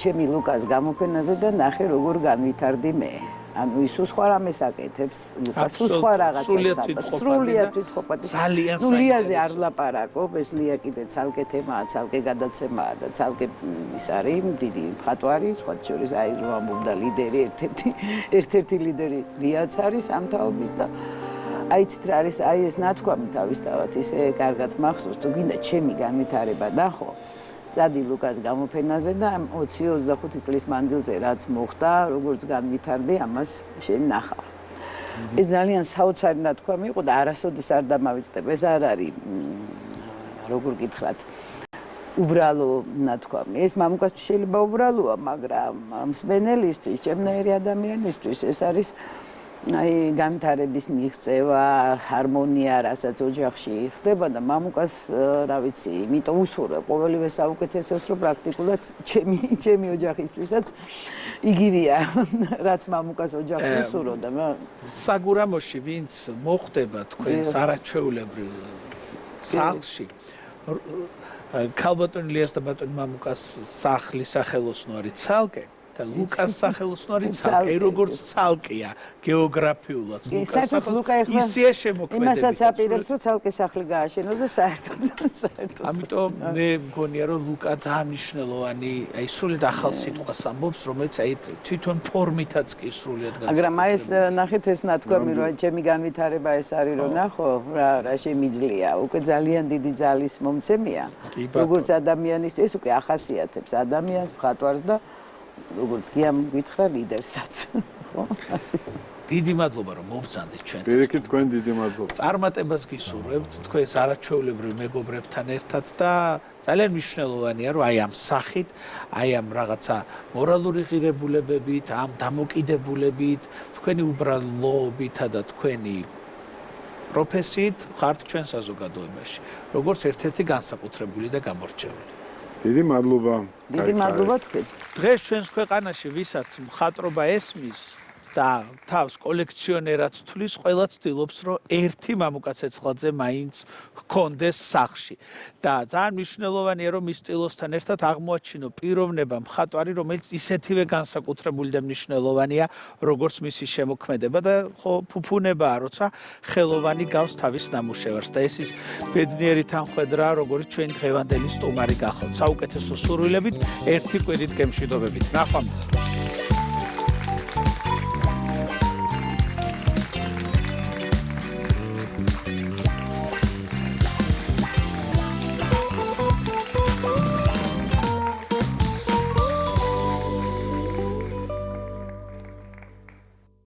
ჩემი ლუკას გამოფენაზე და ნახე როგორ განვითარდი მე. ანუ ის სხვა რამეს აკეთებს, ლუკას სხვა რაღაცას ხატავს. სრულიად თვითყოფადი. ნუ ლიაზე არ ვლაპარაკობ, ეს ლია კიდე ცალკე თემაა, ცალკე გადაცემაა და ცალკე ის არის დიდი მხატვარი, სხვა შორის აი რომ ამბობდა ლიდერი ერთ-ერთი ლიდერი ლიაც არის ამ თაობის და აიცით რა არის აი ეს ნათქვამი თავისთავად ისე კარგად მახსოვს თუ გინდა ჩემი განვითარება ნახო წადი ლუკას გამოფენაზე და 20-25 წლის მანძილზე რაც მოხდა როგორც განვითარდი ამას შენ ნახავ ეს ძალიან საოცარი ნათქვამი იყო და არასოდეს არ დამავიწყებ ეს არ არის როგორ გითხრათ უბრალო ნათქვამი ეს მამუკას შეიძლება უბრალოა მაგრამ მსმენელისთვის ჩემნაირი ადამიანისთვის ეს არის აი განვითარების მიღწევა, ჰარმონია, რასაც ოჯახში ხდება და მამუკას, რა ვიცი, იმიტომ უსურვებ ყოველივე საუკეთესოს, რომ პრაქტიკულად ჩემი ოჯახისთვისაც იგივეა, რაც მამუკას ოჯახს უსურვოდა. საგურამოში ვინც მოხდება თქვენს არაჩვეულებრივ სახლში ქალბატონი ლიას და ბატონი მამუკას სახლის სახელოსნო არის ცალკე ლუკას სახელოსნო არის ცალკე, როგორც ცალკეა გეოგრაფიულად. ისეა შემოქმედებით. იმასაც აპირებს, რომ ცალკე სახლი გააშენოს და საერთოდ. ამიტომ მე მგონია, რომ ლუკა ძალიან მნიშვნელოვანი, აი სრულად ახალ სიტყვას ამბობს, რომელიც აი თვითონ ფორმითაც კი სრულად განსხვავდება. მაგრამ აი ეს ნახეთ ეს ნათქვამი, რომ ჩემი განვითარება ეს არის, რომ ნახო, რა შემიძლია. უკვე ძალიან დიდი ძალის მომცემია. როგორც ადამიანისთვის, უკვე ახასიათებს ადამიანს, მხატვარს და როგორც გიამ გითხრა ლიდერსაც ხო ასე დიდი მადლობა რომ მობრძანდით ჩვენ პირიქით თქვენ დიდი მადლობა წარმატებას გისურვებთ თქვენს არაჩვეულებრივ მეგობრებთან ერთად და ძალიან მნიშვნელოვანია რომ აი ამ სახით აი ამ რაღაცა მორალური ღირებულებებით ამ დამოკიდებულებით თქვენი უბრალოობითა და თქვენი პროფესიით ხართ ჩვენ საზოგადოებაში როგორც ერთ-ერთი განსაკუთრებული და გამორჩეული დიდი მადლობა. დიდი მადლობა თქვენ. დღეს ჩვენს ქვეყანაში ვისაც მხატვრობა ესმის და თავს კოლექციონერად თვლის, ყველა ცდილობს, რომ ერთი მამუკა ცეცხლაძე მაინც ჰქონდეს სახლში. და ძალიან მნიშვნელოვანია, რომ მის სტილოსთან ერთად აღმოაჩინო პიროვნება მხატვარი, რომელიც ისეთივე განსაკუთრებული და მნიშვნელოვანია, როგორც მისი შემოქმედება და ხო ფუფუნებაა, როცა ხელოვანი გავს თავის ნამუშევარს და ეს ის ბედნიერი თანხმედრა, როგორც ჩვენ დღევანდელი სტუმარი გახავთ. საუკეთესო სურვილებით, ერთი კვირით გემშვიდობებით. ნახვამდის.